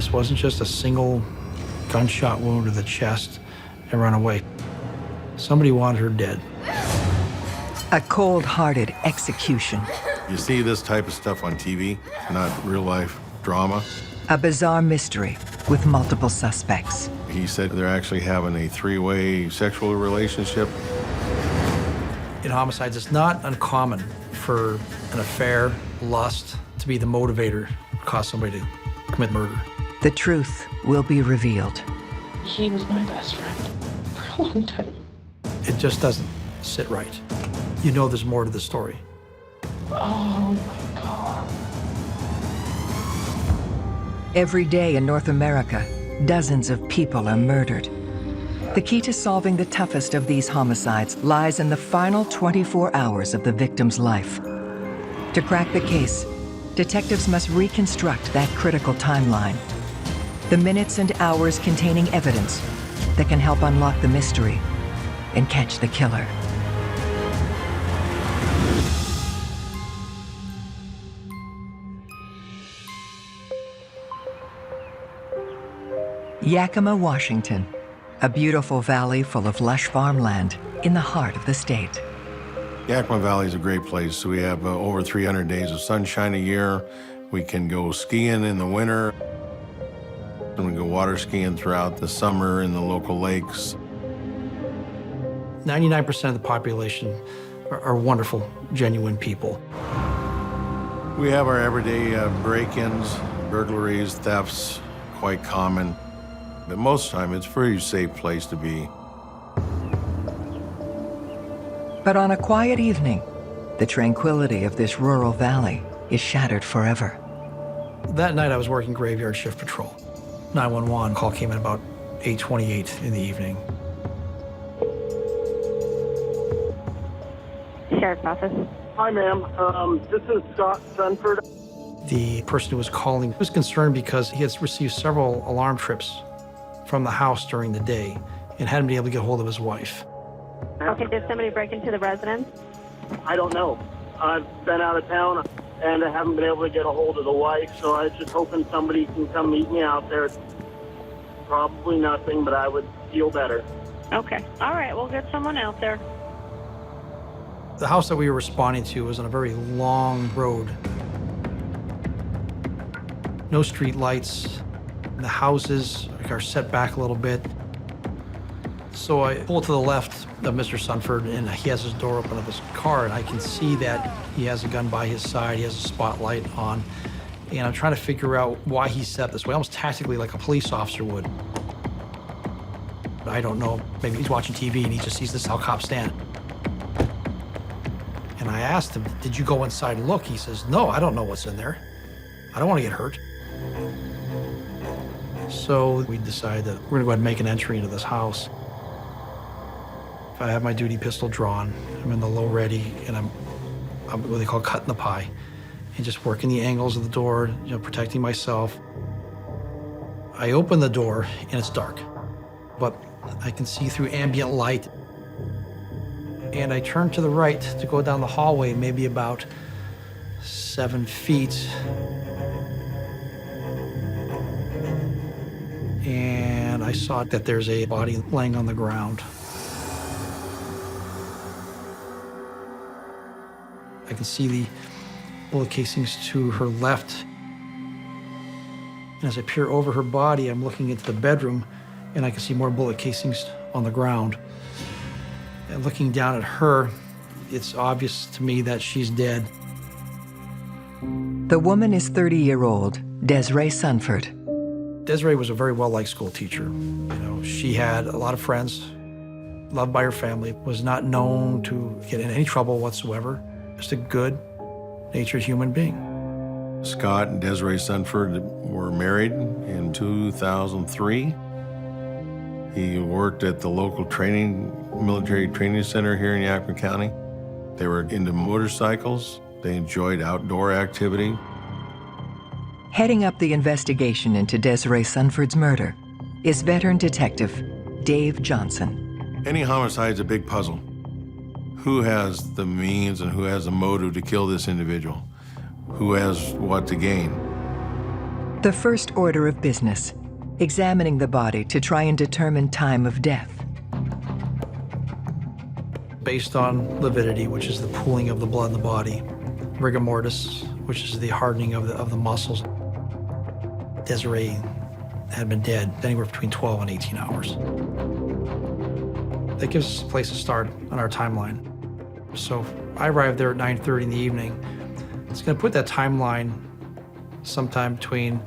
This wasn't just a single gunshot wound to the chest and run away. Somebody wanted her dead. A cold-hearted execution. You see this type of stuff on TV, not real-life drama. A bizarre mystery with multiple suspects. He said they're actually having a three-way sexual relationship. In homicides, it's not uncommon for an affair, lust, to be the motivator to cause somebody to commit murder. The truth will be revealed. He was my best friend for a long time. It just doesn't sit right. You know there's more to the story. Oh my God. Every day in North America, dozens of people are murdered. The key to solving the toughest of these homicides lies in the final 24 hours of the victim's life. To crack the case, detectives must reconstruct that critical timeline. The minutes and hours containing evidence that can help unlock the mystery and catch the killer. Yakima, Washington, a beautiful valley full of lush farmland in the heart of the state. Yakima Valley is a great place. We have over 300 days of sunshine a year. We can go skiing in the winter. And we go water skiing throughout the summer in the local lakes. 99% of the population are wonderful, genuine people. We have our everyday break-ins, burglaries, thefts, quite common. But most of the time, it's a pretty safe place to be. But on a quiet evening, the tranquility of this rural valley is shattered forever. That night, I was working graveyard shift patrol. 911 call came in about 8:28 in the evening. Sheriff's office. Hi, ma'am. This is Scott Sunford. The person who was calling was concerned because he had received several alarm trips from the house during the day and hadn't been able to get hold of his wife. Okay, did somebody break into the residence? I don't know. I've been out of town and I haven't been able to get a hold of the wife, so I was just hoping somebody can come meet me out there. Probably nothing, but I would feel better. Okay. All right, we'll get someone out there. The house that we were responding to was on a very long road. No street lights. The houses are set back a little bit. So I pull to the left of Mr. Sunford, and he has his door open of his car, and I can see that he has a gun by his side. He has a spotlight on, and I'm trying to figure out why he set up this way, almost tactically like a police officer would. I don't know. Maybe he's watching TV and he just sees this is how cops stand. And I asked him, did you go inside and look? He says, no, I don't know what's in there. I don't want to get hurt. So we decided that we're gonna go ahead and make an entry into this house. I have my duty pistol drawn. I'm in the low ready, and I'm what they call cutting the pie, and just working the angles of the door, protecting myself. I open the door, and it's dark, but I can see through ambient light. And I turn to the right to go down the hallway, maybe about 7 feet. And I saw that there's a body laying on the ground. I can see the bullet casings to her left. And as I peer over her body, I'm looking into the bedroom, and I can see more bullet casings on the ground. And looking down at her, it's obvious to me that she's dead. The woman is 30-year-old Desiree Sunford. Desiree was a very well-liked school teacher. She had a lot of friends, loved by her family, was not known to get in any trouble whatsoever. Just a good-natured human being. Scott and Desiree Sunford were married in 2003. He worked at the local military training center here in Yakima County. They were into motorcycles. They enjoyed outdoor activity. Heading up the investigation into Desiree Sunford's murder is veteran detective Dave Johnson. Any homicide is a big puzzle. Who has the means and who has the motive to kill this individual? Who has what to gain? The first order of business, examining the body to try and determine time of death. Based on lividity, which is the pooling of the blood in the body, rigor mortis, which is the hardening of the muscles, Desiree had been dead anywhere between 12 and 18 hours. That gives us a place to start on our timeline. So I arrived there at 9:30 in the evening. It's going to put that timeline sometime between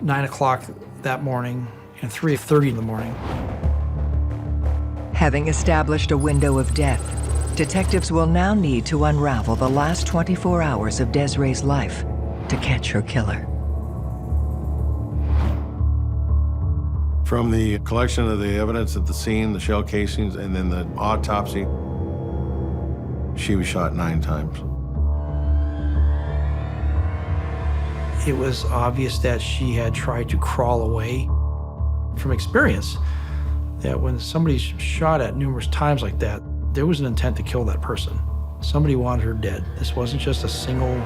9 o'clock that morning and 3:30 in the morning. Having established a window of death, detectives will now need to unravel the last 24 hours of Desiree's life to catch her killer. From the collection of the evidence at the scene, the shell casings, and then the autopsy, she was shot 9 times. It was obvious that she had tried to crawl away. From experience, that when somebody's shot at numerous times like that, there was an intent to kill that person. Somebody wanted her dead. This wasn't just a single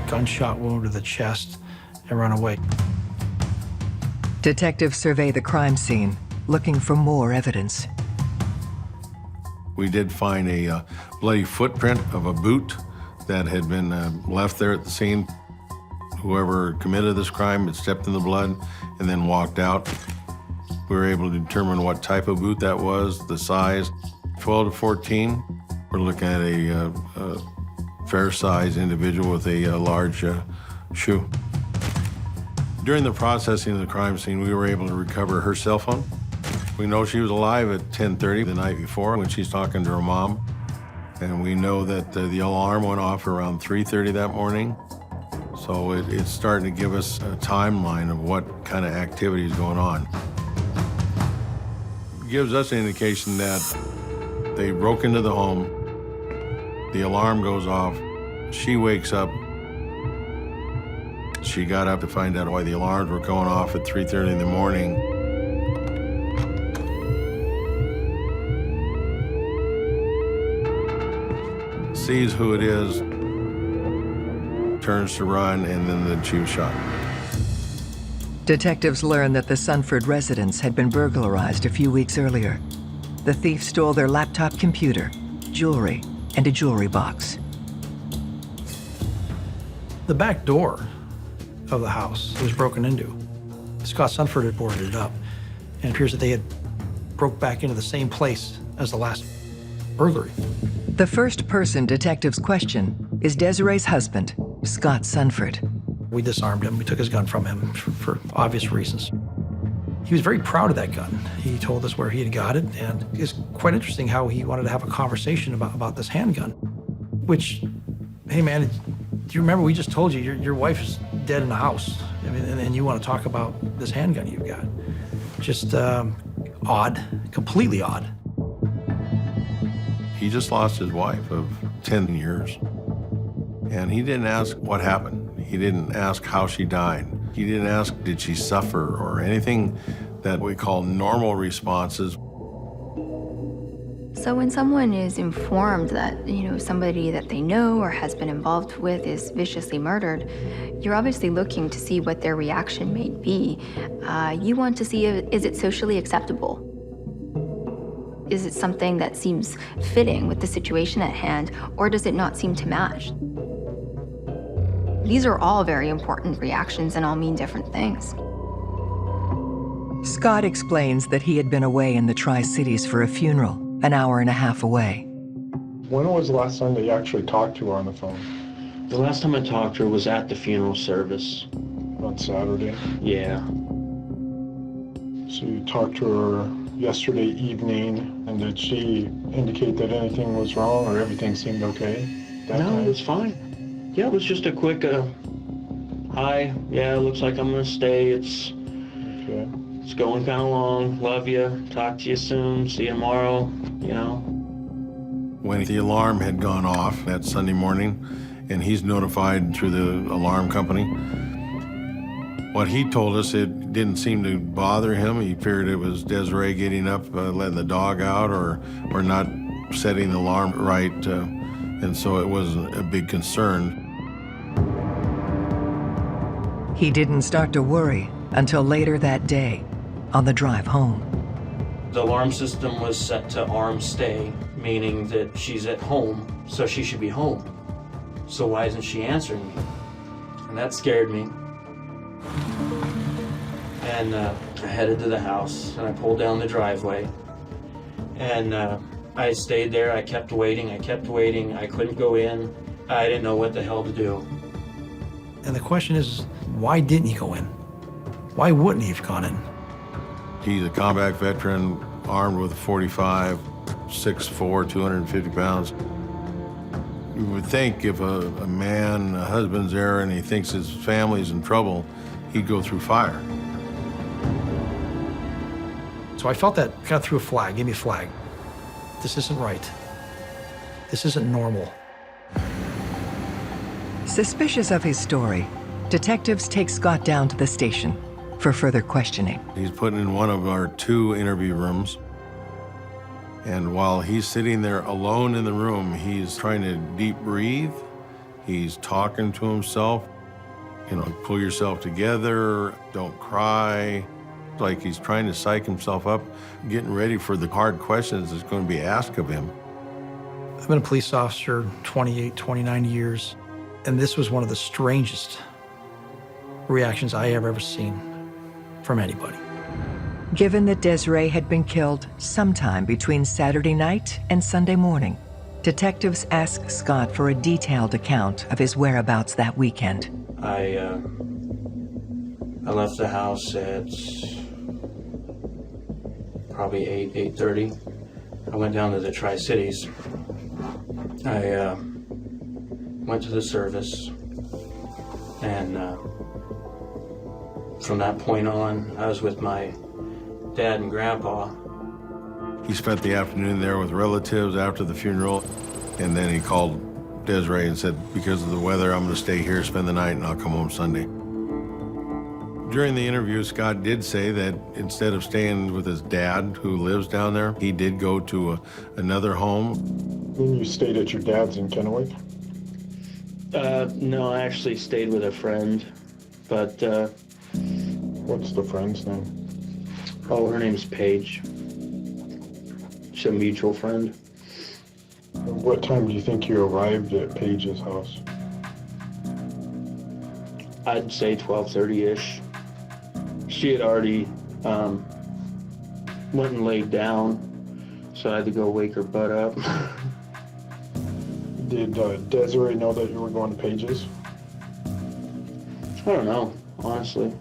gunshot wound to the chest and run away. Detectives survey the crime scene, looking for more evidence. We did find a bloody footprint of a boot that had been left there at the scene. Whoever committed this crime had stepped in the blood and then walked out. We were able to determine what type of boot that was, the size, 12 to 14. We're looking at a fair-sized individual with a large shoe. During the processing of the crime scene, we were able to recover her cell phone. We know she was alive at 10:30 the night before when she's talking to her mom. And we know that the alarm went off around 3:30 that morning. So it's starting to give us a timeline of what kind of activity is going on. It gives us an indication that they broke into the home, the alarm goes off, she wakes up. She got up to find out why the alarms were going off at 3:30 in the morning. Sees who it is, turns to run, and then she was shot. Detectives learn that the Sunford residence had been burglarized a few weeks earlier. The thief stole their laptop computer, jewelry, and a jewelry box. The back door of the house was broken into. Scott Sunford had boarded it up, and it appears that they had broke back into the same place as the last burglary. The first person detectives question is Desiree's husband, Scott Sunford. We disarmed him. We took his gun from him for obvious reasons. He was very proud of that gun. He told us where he had got it, and it's quite interesting how he wanted to have a conversation about this handgun, which, hey man, do you remember we just told you your wife is dead in the house? I mean, and you want to talk about this handgun you've got. Just odd, completely odd. He just lost his wife of 10 years. And he didn't ask what happened. He didn't ask how she died. He didn't ask, did she suffer, or anything that we call normal responses. So when someone is informed that, somebody that they know or has been involved with is viciously murdered, you're obviously looking to see what their reaction may be. You want to see, is it socially acceptable? Is it something that seems fitting with the situation at hand, or does it not seem to match? These are all very important reactions and all mean different things. Scott explains that he had been away in the Tri-Cities for a funeral, an hour and a half away. When was the last time that you actually talked to her on the phone? The last time I talked to her was at the funeral service. On Saturday? Yeah. So you talked to her yesterday evening, and did she indicate that anything was wrong or everything seemed okay? No, it was fine. Yeah, it was just a quick, hi, yeah, it looks like I'm gonna stay. It's going kind of long. Love you. Talk to you soon. See you tomorrow, When the alarm had gone off that Sunday morning, and he's notified through the alarm company, what he told us, it didn't seem to bother him. He figured it was Desiree getting up, letting the dog out, or not setting the alarm right, and so it wasn't a big concern. He didn't start to worry until later that day, on the drive home. The alarm system was set to arm stay, meaning that she's at home, so she should be home. So why isn't she answering me? And that scared me. And I headed to the house, and I pulled down the driveway. And I stayed there. I kept waiting. I couldn't go in. I didn't know what the hell to do. And the question is, why didn't he go in? Why wouldn't he have gone in? He's a combat veteran, armed with a .45, 6'4", 250 pounds. You would think if a man, a husband's there and he thinks his family's in trouble, he'd go through fire. So I felt that kind of threw a flag, gave me a flag. This isn't right. This isn't normal. Suspicious of his story, detectives take Scott down to the station for further questioning. He's put in one of our 2 interview rooms. And while he's sitting there alone in the room, he's trying to deep breathe. He's talking to himself. You know, pull yourself together, don't cry. Like he's trying to psych himself up, getting ready for the hard questions that's going to be asked of him. I've been a police officer 28, 29 years, and this was one of the strangest reactions I have ever seen from anybody. Given that Desiree had been killed sometime between Saturday night and Sunday morning, detectives asked Scott for a detailed account of his whereabouts that weekend. I left the house at probably 8:30. I went down to the Tri-Cities. I went to the service, and from that point on, I was with my dad and grandpa. He spent the afternoon there with relatives after the funeral, and then he called Desiree and said, because of the weather, I'm going to stay here, spend the night, and I'll come home Sunday. During the interview, Scott did say that instead of staying with his dad, who lives down there, he did go to another home. Then you stayed at your dad's in Kennewick? No, I actually stayed with a friend, but... What's the friend's name? Oh, her name's Paige. She's a mutual friend. What time do you think you arrived at Paige's house? I'd say 12:30-ish. She had already went and laid down, so I had to go wake her butt up. Did Desiree know that you were going to Paige's? I don't know, honestly.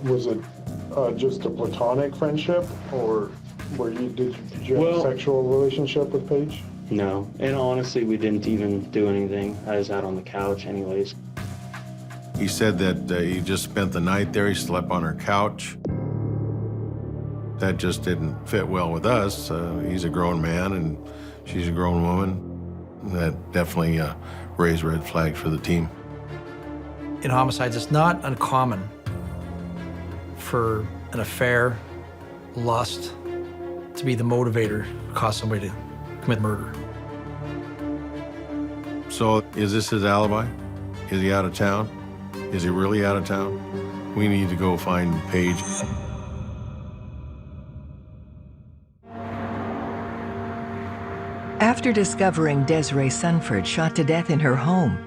Was it just a platonic friendship, or did you have a sexual relationship with Paige? No, and honestly, we didn't even do anything. I was out on the couch anyways. He said that he just spent the night there. He slept on her couch. That just didn't fit well with us. He's a grown man and she's a grown woman. That definitely raised red flags for the team. In homicides, it's not uncommon for an affair, lust, to be the motivator to cause somebody to commit murder. So is this his alibi? Is he out of town? Is he really out of town? We need to go find Paige. After discovering Desiree Sunford shot to death in her home,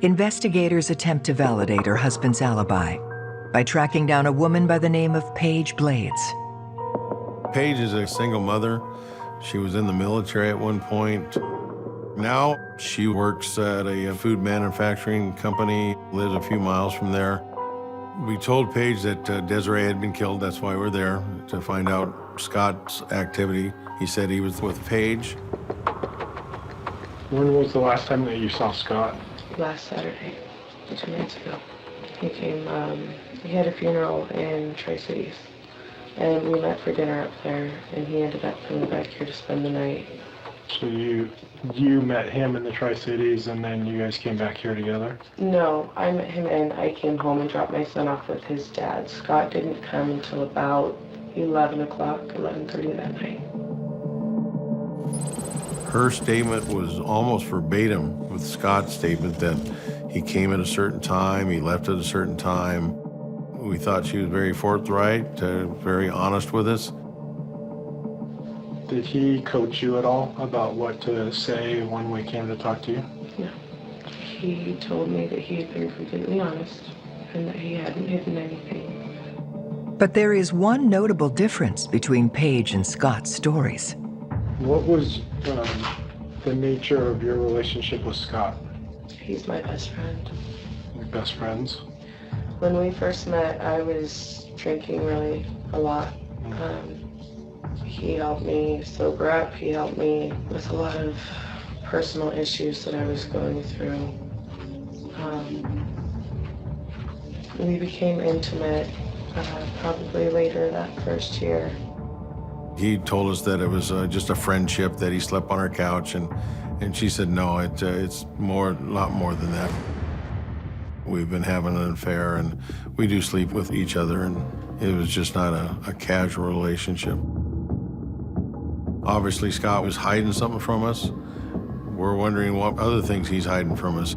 investigators attempt to validate her husband's alibi by tracking down a woman by the name of Paige Blades. Paige is a single mother. She was in the military at one point. Now she works at a food manufacturing company, lives a few miles from there. We told Paige that Desiree had been killed. That's why we're there, to find out Scott's activity. He said he was with Paige. When was the last time that you saw Scott? Last Saturday, 2 nights ago. He came, he had a funeral in Tri-Cities. And we met for dinner up there, and he ended up coming back here to spend the night. So you met him in the Tri-Cities, and then you guys came back here together? No, I met him and I came home and dropped my son off with his dad. Scott didn't come until about 11 o'clock, 11:30 that night. Her statement was almost verbatim with Scott's statement that He came at a certain time, he left at a certain time. We thought she was very forthright, very honest with us. Did he coach you at all about what to say when we came to talk to you? No. He told me that he had been completely honest and that he hadn't hidden anything. But there is one notable difference between Paige and Scott's stories. What was the nature of your relationship with Scott? He's my best friend. Your best friends? When we first met, I was drinking really a lot. He helped me sober up. He helped me with a lot of personal issues that I was going through. We became intimate probably later that first year. He told us that it was just a friendship, that he slept on our couch, and she said, no, it's a lot more than that. We've been having an affair, and we do sleep with each other, and it was just not a casual relationship. Obviously, Scott was hiding something from us. We're wondering what other things he's hiding from us.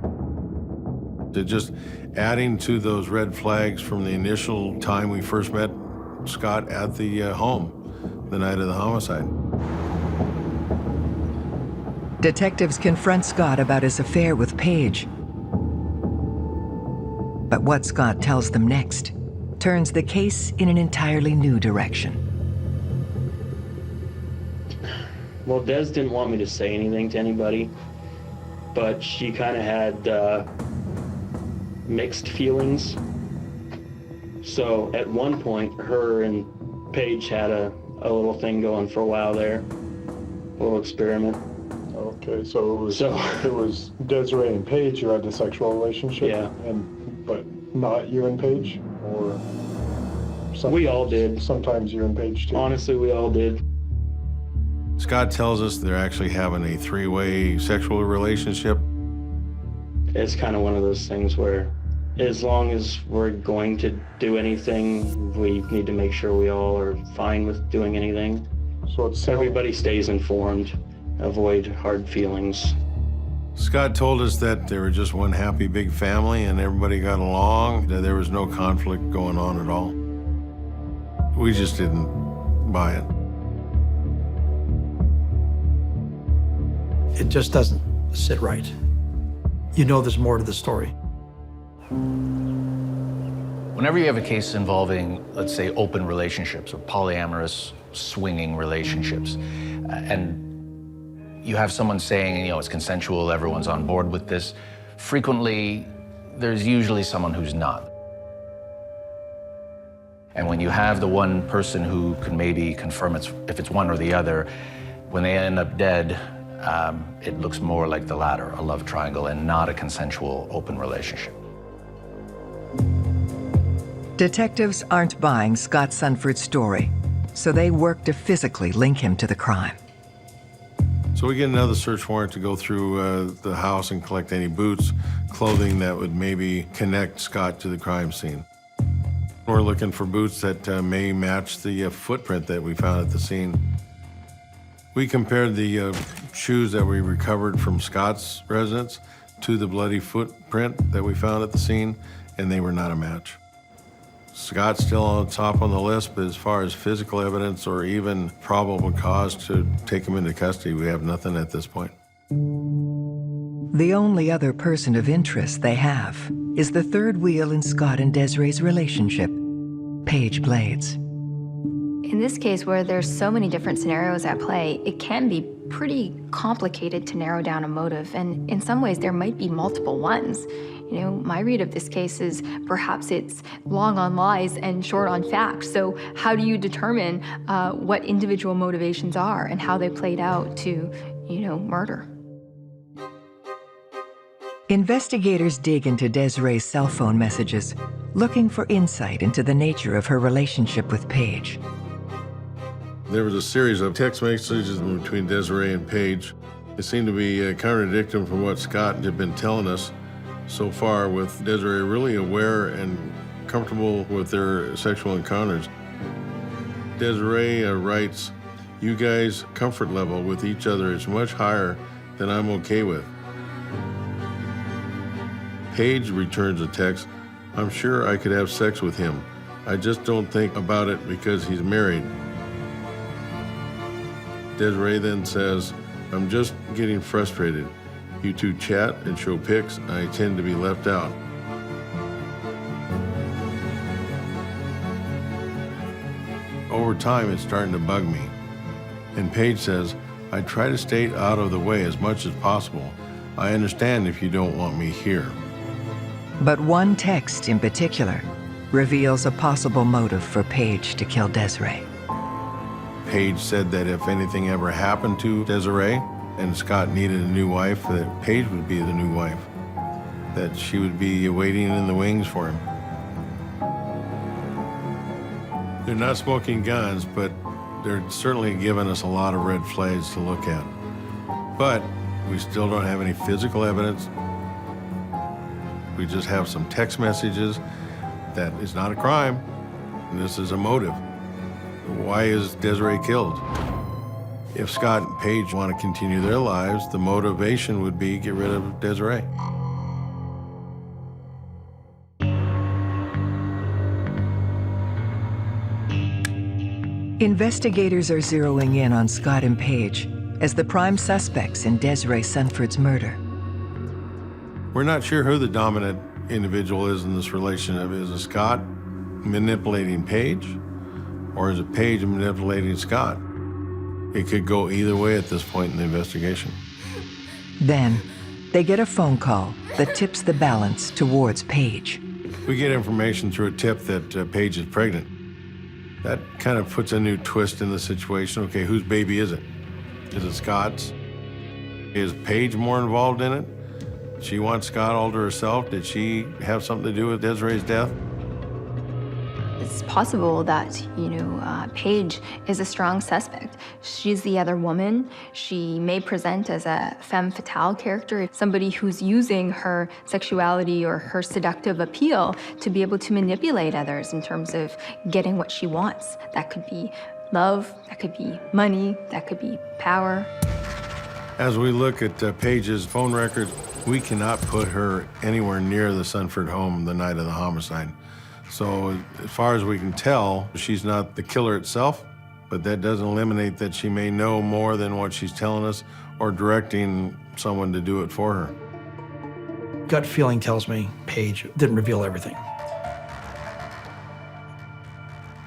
They're just adding to those red flags from the initial time we first met Scott at the home, the night of the homicide. Detectives confront Scott about his affair with Paige. But what Scott tells them next turns the case in an entirely new direction. Well, Des didn't want me to say anything to anybody, but she kind of had mixed feelings. So at one point, her and Paige had a little thing going for a while there, a little experiment. Okay, so it was Desiree and Paige who had the sexual relationship? Yeah. But not you and Paige? Or we all did. Sometimes you and Paige too? Honestly, we all did. Scott tells us they're actually having a three-way sexual relationship. It's kind of one of those things where as long as we're going to do anything, we need to make sure we all are fine with doing anything. So it's everybody stays informed, avoid hard feelings. Scott told us that they were just one happy big family and everybody got along, that there was no conflict going on at all. We just didn't buy it. It just doesn't sit right. You know there's more to the story. Whenever you have a case involving, let's say, open relationships or polyamorous swinging relationships, and you have someone saying, you know, it's consensual, everyone's on board with this, frequently, there's usually someone who's not. And when you have the one person who can maybe confirm if it's one or the other, when they end up dead, it looks more like the latter, a love triangle, and not a consensual open relationship. Detectives aren't buying Scott Sunford's story, so they work to physically link him to the crime. So we get another search warrant to go through the house and collect any boots, clothing that would maybe connect Scott to the crime scene. We're looking for boots that may match the footprint that we found at the scene. We compared the shoes that we recovered from Scott's residence to the bloody footprint that we found at the scene, and they were not a match. Scott's still on top on the list, but as far as physical evidence or even probable cause to take him into custody, we have nothing at this point. The only other person of interest they have is the third wheel in Scott and Desiree's relationship, Paige Blades. In this case, where there's so many different scenarios at play, it can be pretty complicated to narrow down a motive, and in some ways there might be multiple ones. You know, my read of this case is perhaps it's long on lies and short on facts. So how do you determine what individual motivations are and how they played out to, you know, murder? Investigators dig into Desiree's cell phone messages, looking for insight into the nature of her relationship with Paige. There was a series of text messages between Desiree and Paige. It seemed to be contradicting from what Scott had been telling us so far, with Desiree really aware and comfortable with their sexual encounters. Desiree writes, "You guys' comfort level with each other is much higher than I'm okay with." Paige returns a text, "I'm sure I could have sex with him. I just don't think about it because he's married." Desiree then says, "I'm just getting frustrated. You two chat and show pics, and I tend to be left out." Over time, it's starting to bug me. And Paige says, "I try to stay out of the way as much as possible. I understand if you don't want me here." But one text in particular reveals a possible motive for Paige to kill Desiree. Paige said that if anything ever happened to Desiree and Scott needed a new wife, that Paige would be the new wife, that she would be waiting in the wings for him. They're not smoking guns, but they're certainly giving us a lot of red flags to look at. But we still don't have any physical evidence. We just have some text messages. That is not a crime. This is a motive. Why is Desiree killed? If Scott and Paige want to continue their lives, the motivation would be get rid of Desiree. Investigators are zeroing in on Scott and Paige as the prime suspects in Desiree Sunford's murder. We're not sure who the dominant individual is in this relationship. Is it Scott manipulating Paige, or is it Paige manipulating Scott? It could go either way at this point in the investigation. Then, they get a phone call that tips the balance towards Paige. We get information through a tip that Paige is pregnant. That kind of puts a new twist in the situation. Okay, whose baby is it? Is it Scott's? Is Paige more involved in it? She wants Scott all to herself. Did she have something to do with Desiree's death? It's possible that, Paige is a strong suspect. She's the other woman. She may present as a femme fatale character, somebody who's using her sexuality or her seductive appeal to be able to manipulate others in terms of getting what she wants. That could be love, that could be money, that could be power. As we look at Paige's phone records, we cannot put her anywhere near the Sunford home the night of the homicide. So as far as we can tell, she's not the killer itself, but that doesn't eliminate that she may know more than what she's telling us or directing someone to do it for her. Gut feeling tells me Paige didn't reveal everything.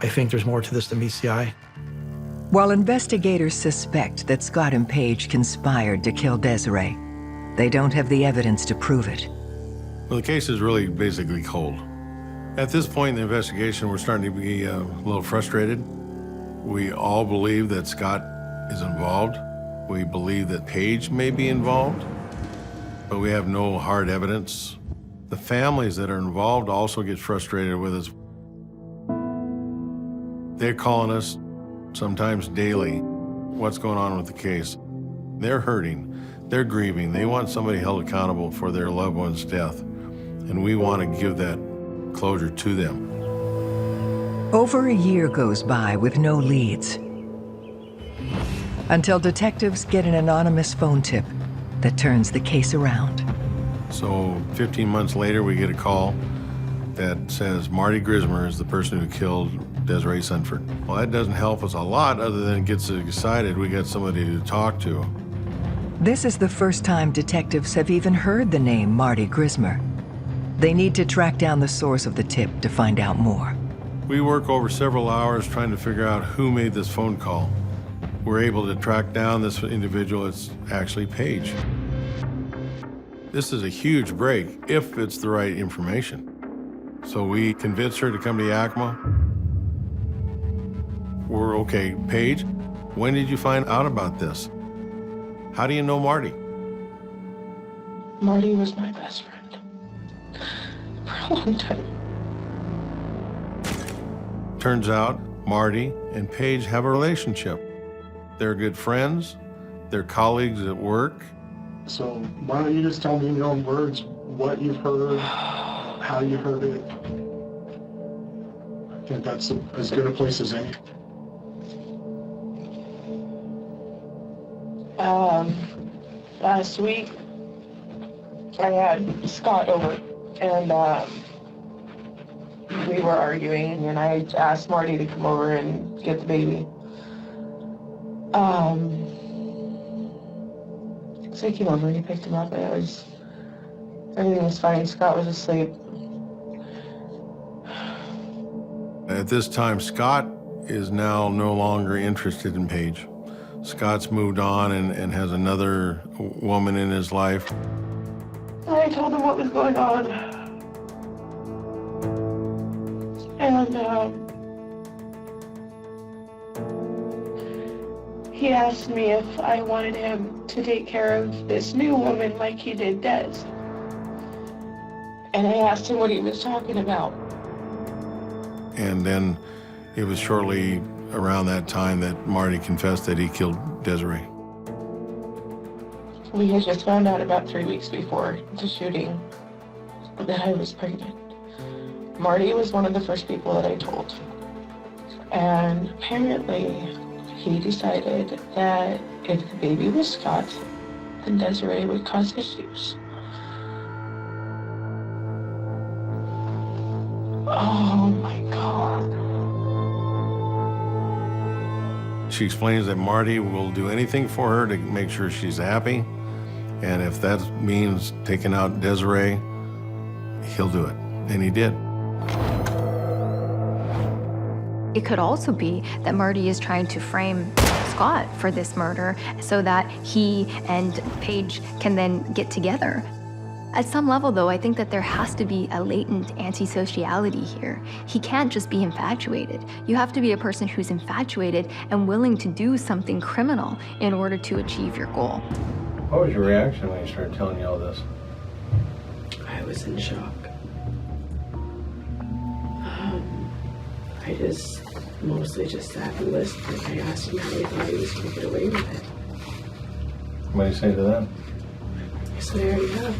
I think there's more to this than meets the eye. While investigators suspect that Scott and Paige conspired to kill Desiree, they don't have the evidence to prove it. Well, the case is really basically cold. At this point in the investigation, we're starting to be a little frustrated. We all believe that Scott is involved. We believe that Paige may be involved, but we have no hard evidence. The families that are involved also get frustrated with us. They're calling us sometimes daily. What's going on with the case? They're hurting. They're grieving. They want somebody held accountable for their loved one's death. And we want to give that closure to them. Over a year goes by with no leads, until detectives get an anonymous phone tip that turns the case around. So 15 months later, we get a call that says Marty Grismer is the person who killed Desiree Sunford. Well, that doesn't help us a lot other than it gets us excited we got somebody to talk to. This is the first time detectives have even heard the name Marty Grismer. They need to track down the source of the tip to find out more. We work over several hours trying to figure out who made this phone call. We're able to track down this individual. It's actually Paige. This is a huge break if it's the right information. So we convince her to come to Yakima. We're okay. Paige, when did you find out about this? How do you know Marty? Marty was my best friend for a long time. Turns out Marty and Paige have a relationship. They're good friends. They're colleagues at work. So why don't you just tell me in your own words what you've heard, how you heard it? I think that's as good a place as any. Last week, I had Scott over And we were arguing, and I asked Marty to come over and get the baby. So he came over and he picked him up, and everything was fine. Scott was asleep. At this time, Scott is now no longer interested in Paige. Scott's moved on and has another woman in his life. I told him what was going on. And he asked me if I wanted him to take care of this new woman like he did Des. And I asked him what he was talking about. And then it was shortly around that time that Marty confessed that he killed Desiree. We had just found out about 3 weeks before the shooting that I was pregnant. Marty was one of the first people that I told. And apparently he decided that if the baby was Scott's, then Desiree would cause issues. Oh my God. She explains that Marty will do anything for her to make sure she's happy. And if that means taking out Desiree, he'll do it. And he did. It could also be that Marty is trying to frame Scott for this murder so that he and Paige can then get together. At some level, though, I think that there has to be a latent antisociality here. He can't just be infatuated. You have to be a person who's infatuated and willing to do something criminal in order to achieve your goal. What was your reaction when he started telling you all this? I was in shock. I just mostly just sat and listened. I asked him how he thought he was going to get away with it. What did you say to that? I said, I already have.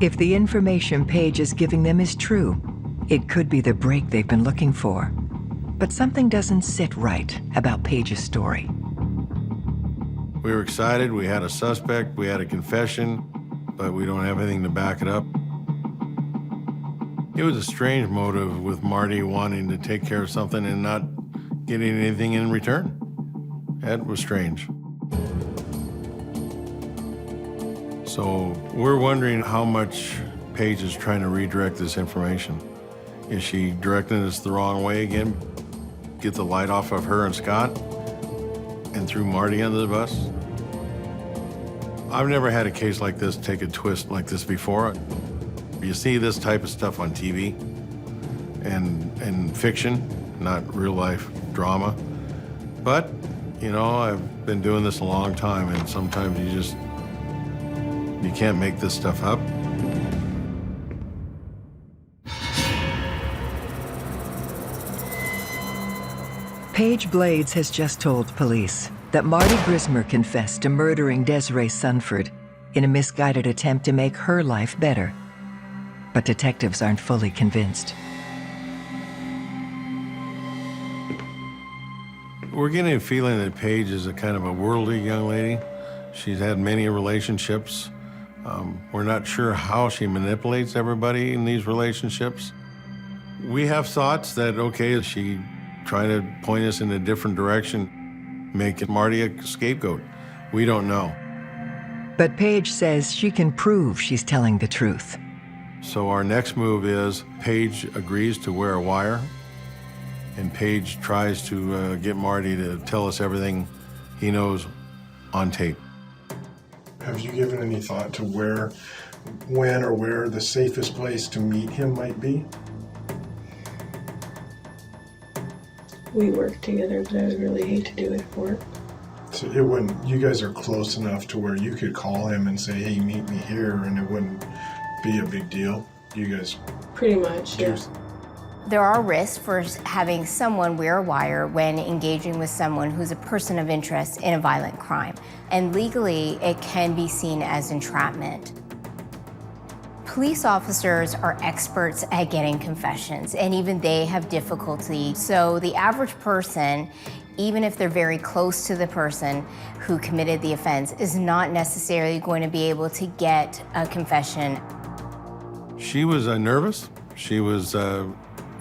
If the information Paige is giving them is true, it could be the break they've been looking for. But something doesn't sit right about Paige's story. We were excited. We had a suspect. We had a confession, but we don't have anything to back it up. It was a strange motive with Marty wanting to take care of something and not getting anything in return. That was strange. So we're wondering how much Paige is trying to redirect this information. Is she directing us the wrong way again? Get the light off of her and Scott and threw Marty under the bus? I've never had a case like this take a twist like this before. You see this type of stuff on TV and fiction, not real life drama. But, you know, I've been doing this a long time, and sometimes you can't make this stuff up. Paige Blades has just told police that Marty Grismer confessed to murdering Desiree Sunford in a misguided attempt to make her life better. But detectives aren't fully convinced. We're getting a feeling that Paige is a kind of a worldly young lady. She's had many relationships. We're not sure how she manipulates everybody in these relationships. We have thoughts that, okay, is she trying to point us in a different direction, make Marty a scapegoat? We don't know. But Paige says she can prove she's telling the truth. So our next move is Paige agrees to wear a wire, and Paige tries to get Marty to tell us everything he knows on tape. Have you given any thought to when or where the safest place to meet him might be? We work together, but I would really hate to do it for it. So it wouldn't, you guys are close enough to where you could call him and say, hey, meet me here, and it wouldn't be a big deal. You guys pretty much, yeah. There are risks for having someone wear a wire when engaging with someone who's a person of interest in a violent crime. And legally, it can be seen as entrapment. Police officers are experts at getting confessions, and even they have difficulty. So the average person even if they're very close to the person who committed the offense, is not necessarily going to be able to get a confession. She was nervous. She was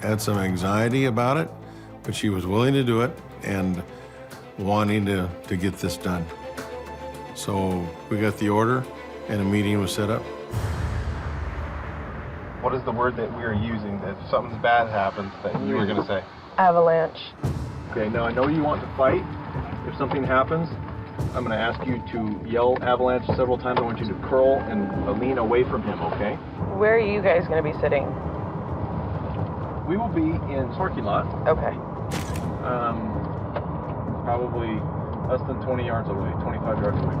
had some anxiety about it, but she was willing to do it and wanting to get this done. So we got the order and a meeting was set up. What is the word that we are using that if something bad happens that you were going to say? Avalanche. Okay, now I know you want to fight. If something happens, I'm going to ask you to yell avalanche several times. I want you to curl and lean away from him, okay? Where are you guys going to be sitting? We will be in parking lot. Okay. Probably less than 20 yards away, 25 yards away.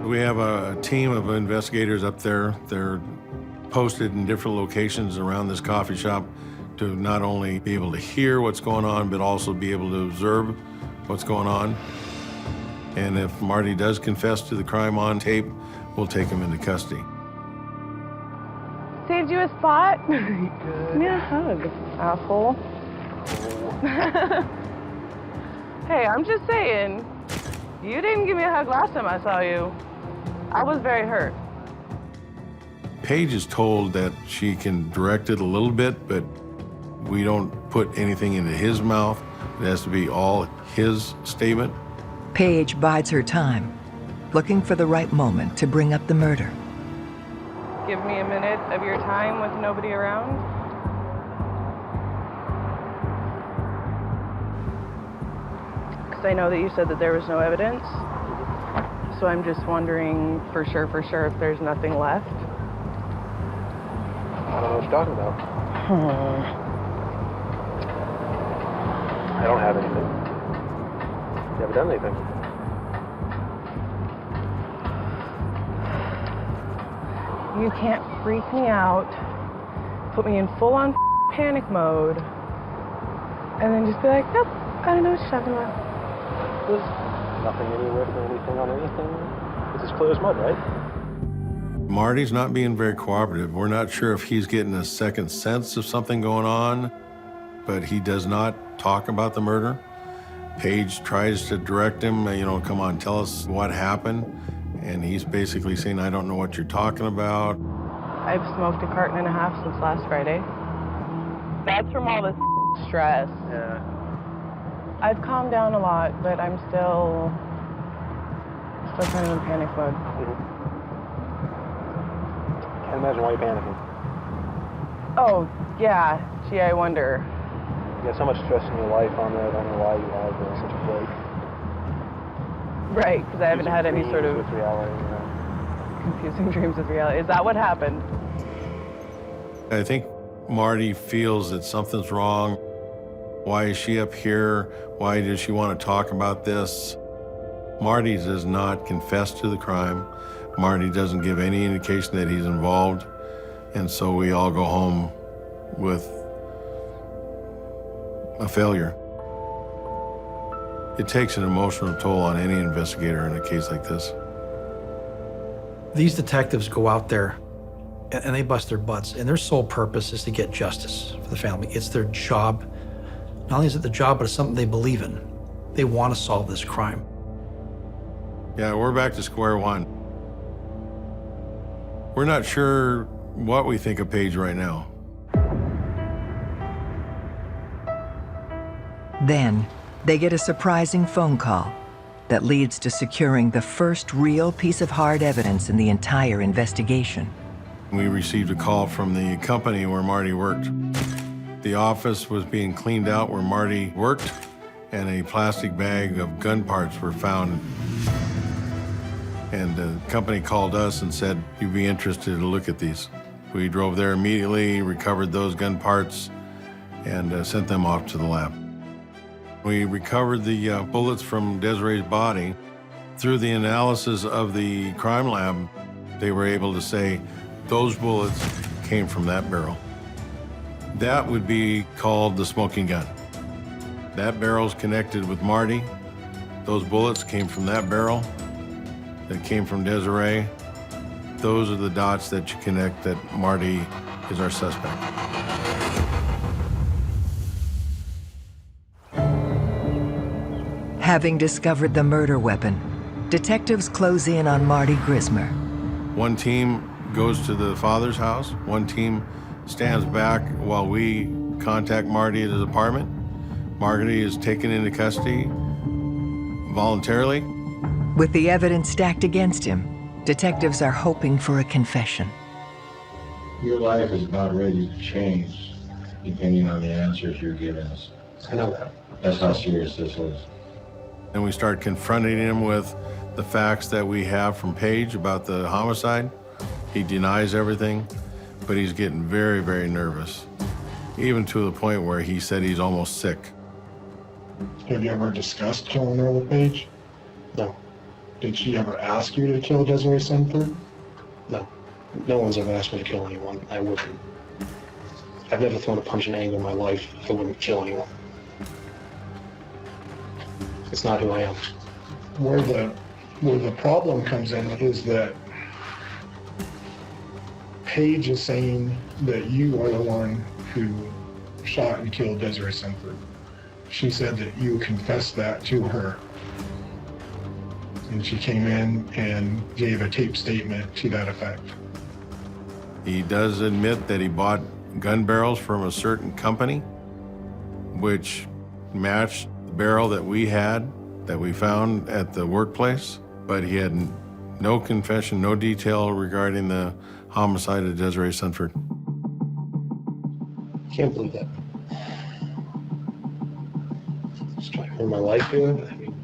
We have a team of investigators up there. They're posted in different locations around this coffee shop to not only be able to hear what's going on, but also be able to observe what's going on. And if Marty does confess to the crime on tape, we'll take him into custody. Saved you a spot? Give me a hug, asshole. Hey, I'm just saying, you didn't give me a hug last time I saw you. I was very hurt. Paige is told that she can direct it a little bit, but we don't put anything into his mouth. It has to be all his statement. Paige bides her time, looking for the right moment to bring up the murder. Give me a minute of your time with nobody around. Because I know that you said that there was no evidence. So I'm just wondering for sure if there's nothing left. I don't know what you're talking about. I don't have anything. You haven't done anything. You can't freak me out, put me in full-on panic mode, and then just be like, nope, I don't know what you're talking about. There's nothing anywhere or anything on anything. It's as clear as mud, right? Marty's not being very cooperative. We're not sure if he's getting a second sense of something going on, but he does not talk about the murder. Paige tries to direct him, come on, tell us what happened. And he's basically saying, I don't know what you're talking about. I've smoked a carton and a half since last Friday. That's from all this stress. Yeah. I've calmed down a lot, but I'm still kind of in panic mode. Can't imagine why you're panicking. Oh, yeah. Gee, I wonder. You got so much stress in your life on there. I don't know why you have such a break. Right, because I haven't had any sort of with reality, confusing dreams with reality. Is that what happened? I think Marty feels that something's wrong. Why is she up here? Why does she want to talk about this? Marty does not confess to the crime. Marty doesn't give any indication that he's involved. And so we all go home with a failure. It takes an emotional toll on any investigator in a case like this. These detectives go out there and they bust their butts, and their sole purpose is to get justice for the family. It's their job. Not only is it their job, but it's something they believe in. They want to solve this crime. Yeah, we're back to square one. We're not sure what we think of Paige right now. Then, they get a surprising phone call that leads to securing the first real piece of hard evidence in the entire investigation. We received a call from the company where Marty worked. The office was being cleaned out where Marty worked, and a plastic bag of gun parts were found. And the company called us and said, you'd be interested to look at these. We drove there immediately, recovered those gun parts, and sent them off to the lab. We recovered the bullets from Desiree's body. Through the analysis of the crime lab, they were able to say those bullets came from that barrel. That would be called the smoking gun. That barrel's connected with Marty. Those bullets came from that barrel that came from Desiree. Those are the dots that you connect that Marty is our suspect. Having discovered the murder weapon, detectives close in on Marty Grismer. One team goes to the father's house. One team stands back while we contact Marty at his apartment. Marty is taken into custody voluntarily. With the evidence stacked against him, detectives are hoping for a confession. Your life is about ready to change, depending on the answers you're giving us. I know that. That's how serious this is. And we start confronting him with the facts that we have from Paige about the homicide. He denies everything, but he's getting very, very nervous, even to the point where he said he's almost sick. Have you ever discussed killing her with Paige? No. Did she ever ask you to kill Desiree Sunford? No. No one's ever asked me to kill anyone. I wouldn't. I've never thrown a punch in anger in my life if I wouldn't kill anyone. It's not who I am. Where the problem comes in is that Paige is saying that you are the one who shot and killed Desiree Sunford. She said that you confessed that to her. And she came in and gave a tape statement to that effect. He does admit that he bought gun barrels from a certain company, which matched the barrel that we had, that we found at the workplace, but he had no confession, no detail regarding the homicide of Desiree Sunford. Can't believe that. Just trying to ruin my life here. I mean,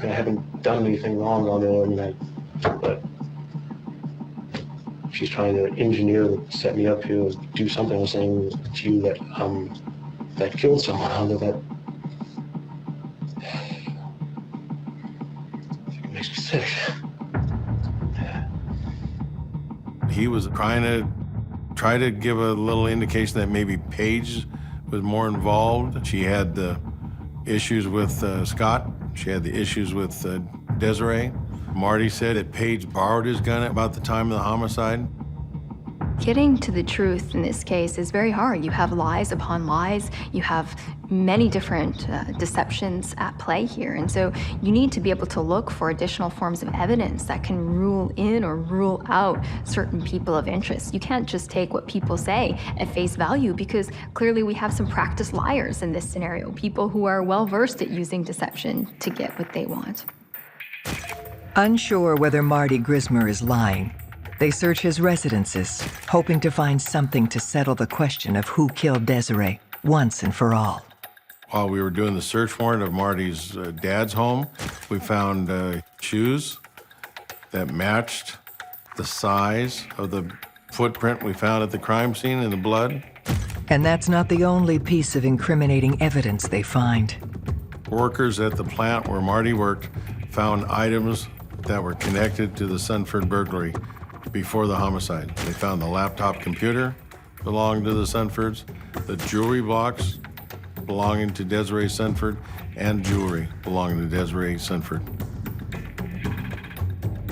I haven't done anything wrong on her, but she's trying to engineer, set me up here, do something. I was saying to you that that killed someone under that. It makes me sick. He was trying to give a little indication that maybe Paige was more involved. She had the issues with Scott. She had the issues with Desiree. Marty said that Paige borrowed his gun at about the time of the homicide. Getting to the truth in this case is very hard. You have lies upon lies. You have many different deceptions at play here. And so you need to be able to look for additional forms of evidence that can rule in or rule out certain people of interest. You can't just take what people say at face value, because clearly we have some practiced liars in this scenario, people who are well versed at using deception to get what they want. Unsure whether Marty Grismer is lying, they search his residences, hoping to find something to settle the question of who killed Desiree once and for all. While we were doing the search warrant of Marty's dad's home, we found shoes that matched the size of the footprint we found at the crime scene in the blood. And that's not the only piece of incriminating evidence they find. Workers at the plant where Marty worked found items that were connected to the Sunford burglary before the homicide. They found the laptop computer belonging to the Sunfords, the jewelry box belonging to Desiree Sunford, and jewelry belonging to Desiree Sunford.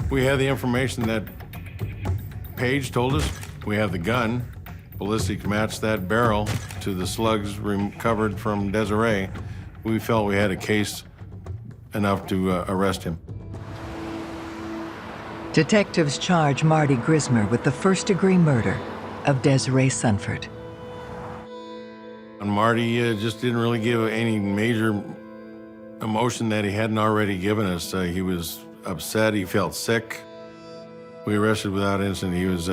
We have the information that Paige told us. We have the gun. Ballistics matched that barrel to the slugs recovered from Desiree. We felt we had a case enough to arrest him. Detectives charge Marty Grismer with the first-degree murder of Desiree Sunford. And Marty just didn't really give any major emotion that he hadn't already given us. He was upset, he felt sick. We arrested without incident. He was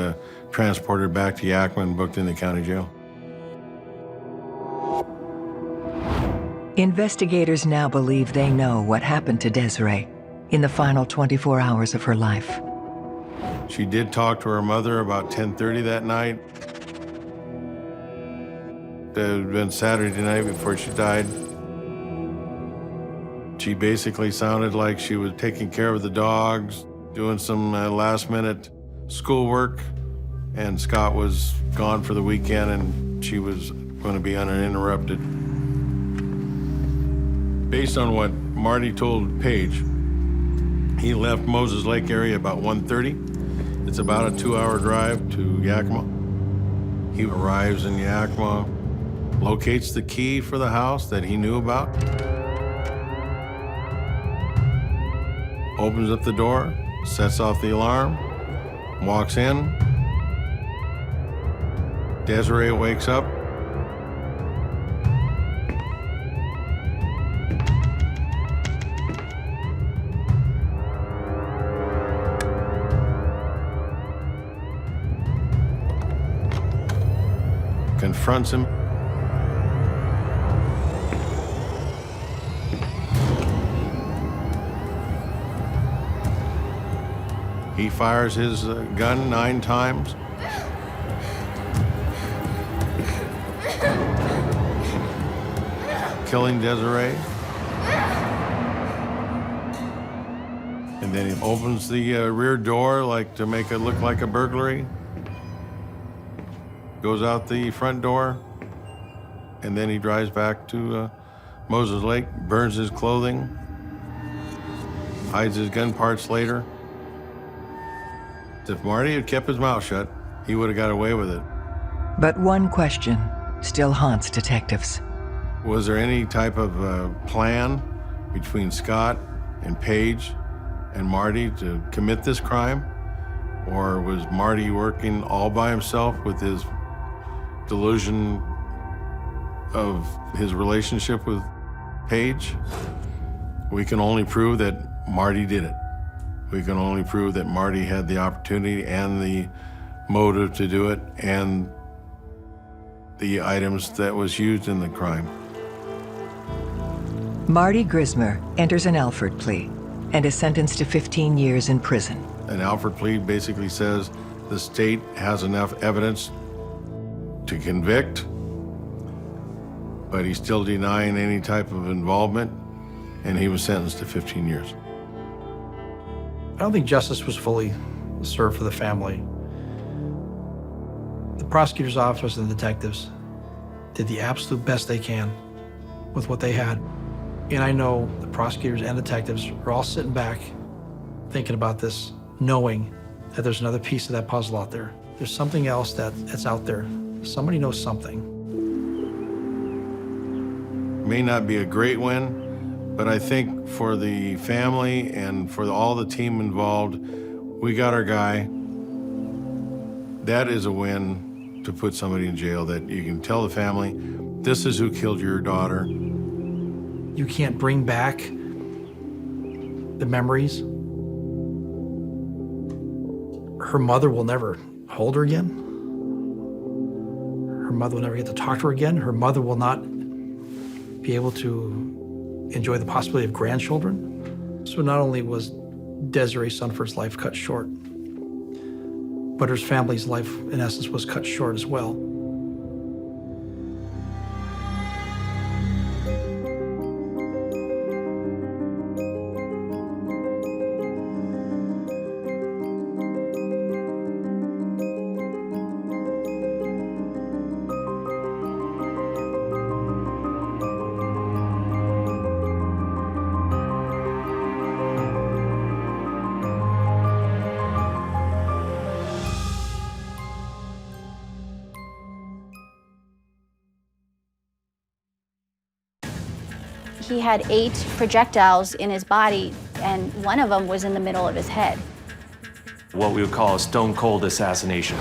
transported back to Yakima and booked in the county jail. Investigators now believe they know what happened to Desiree in the final 24 hours of her life. She did talk to her mother about 10:30 that night. It had been Saturday night before she died. She basically sounded like she was taking care of the dogs, doing some last-minute schoolwork, and Scott was gone for the weekend, and she was going to be uninterrupted. Based on what Marty told Paige, he left Moses Lake area about 1:30. It's about a 2-hour drive to Yakima. He arrives in Yakima, locates the key for the house that he knew about. opens up the door, sets off the alarm, walks in. Desiree wakes up. Confronts him. He fires his gun 9 times. Killing Desiree. And then he opens the rear door like to make it look like a burglary. Goes out the front door, and then he drives back to Moses Lake, burns his clothing, hides his gun parts later. If Marty had kept his mouth shut, he would have got away with it. But one question still haunts detectives. Was there any type of plan between Scott and Paige and Marty to commit this crime? Or was Marty working all by himself with his delusion of his relationship with Paige? We can only prove that Marty did it. We can only prove that Marty had the opportunity and the motive to do it and the items that was used in the crime. Marty Grismer enters an Alford plea and is sentenced to 15 years in prison. An Alford plea basically says the state has enough evidence to convict, but he's still denying any type of involvement, and he was sentenced to 15 years. I don't think justice was fully served for the family. The prosecutor's office and the detectives did the absolute best they can with what they had. And I know the prosecutors and detectives are all sitting back thinking about this, knowing that there's another piece of that puzzle out there. There's something else that's out there. Somebody knows something. May not be a great win, but I think for the family and for all the team involved, we got our guy. That is a win to put somebody in jail, that you can tell the family, this is who killed your daughter. You can't bring back the memories. Her mother will never hold her again. Her mother will never get to talk to her again. Her mother will not be able to enjoy the possibility of grandchildren. So not only was Desiree Sunford's life cut short, but her family's life, in essence, was cut short as well. He had 8 projectiles in his body, and one of them was in the middle of his head. What we would call a stone cold assassination.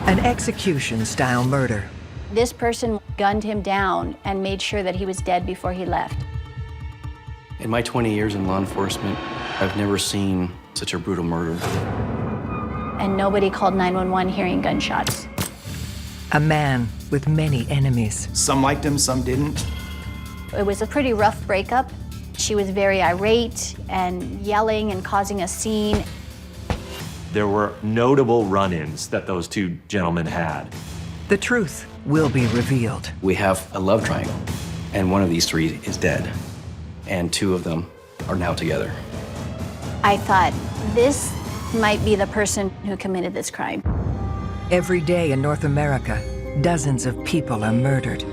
An execution-style murder. This person gunned him down and made sure that he was dead before he left. In my 20 years in law enforcement, I've never seen such a brutal murder. And nobody called 911 hearing gunshots. A man with many enemies. Some liked him, some didn't. It was a pretty rough breakup. She was very irate and yelling and causing a scene. There were notable run-ins that those 2 gentlemen had. The truth will be revealed. We have a love triangle, and one of these 3 is dead, and 2 of them are now together. I thought, this might be the person who committed this crime. Every day in North America, dozens of people are murdered.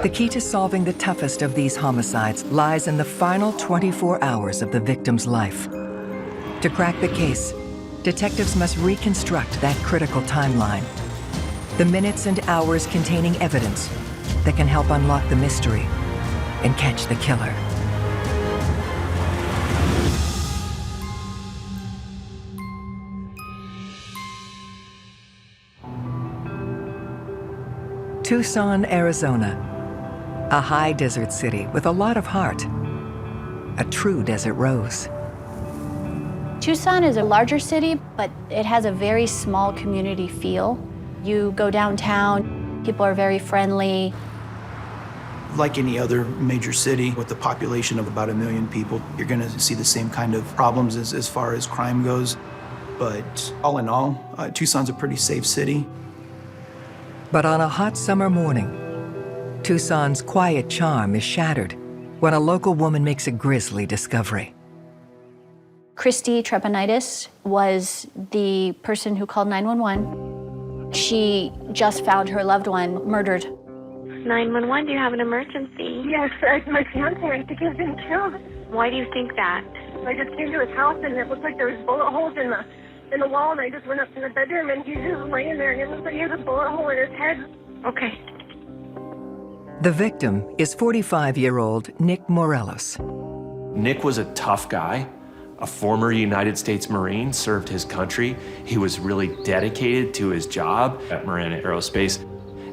The key to solving the toughest of these homicides lies in the final 24 hours of the victim's life. To crack the case, detectives must reconstruct that critical timeline. The minutes and hours containing evidence that can help unlock the mystery and catch the killer. Tucson, Arizona, a high desert city with a lot of heart, a true desert rose. Tucson is a larger city, but it has a very small community feel. You go downtown, people are very friendly. Like any other major city with a population of about 1 million people, you're going to see the same kind of problems as far as crime goes. But all in all, Tucson's a pretty safe city. But on a hot summer morning, Tucson's quiet charm is shattered when a local woman makes a grisly discovery. Christy Trepanitis was the person who called 911. She just found her loved one murdered. 911, do you have an emergency? Yes, my fiance, I think, has been killed. Why do you think that? I just came to his house and it looked like there was bullet holes in the wall, and I just went up to the bedroom and he's just laying there and it looks like he has a bullet hole in his head. Okay. The victim is 45-year-old Nick Morelos. Nick was a tough guy, a former United States Marine, served his country. He was really dedicated to his job at Marana Aerospace,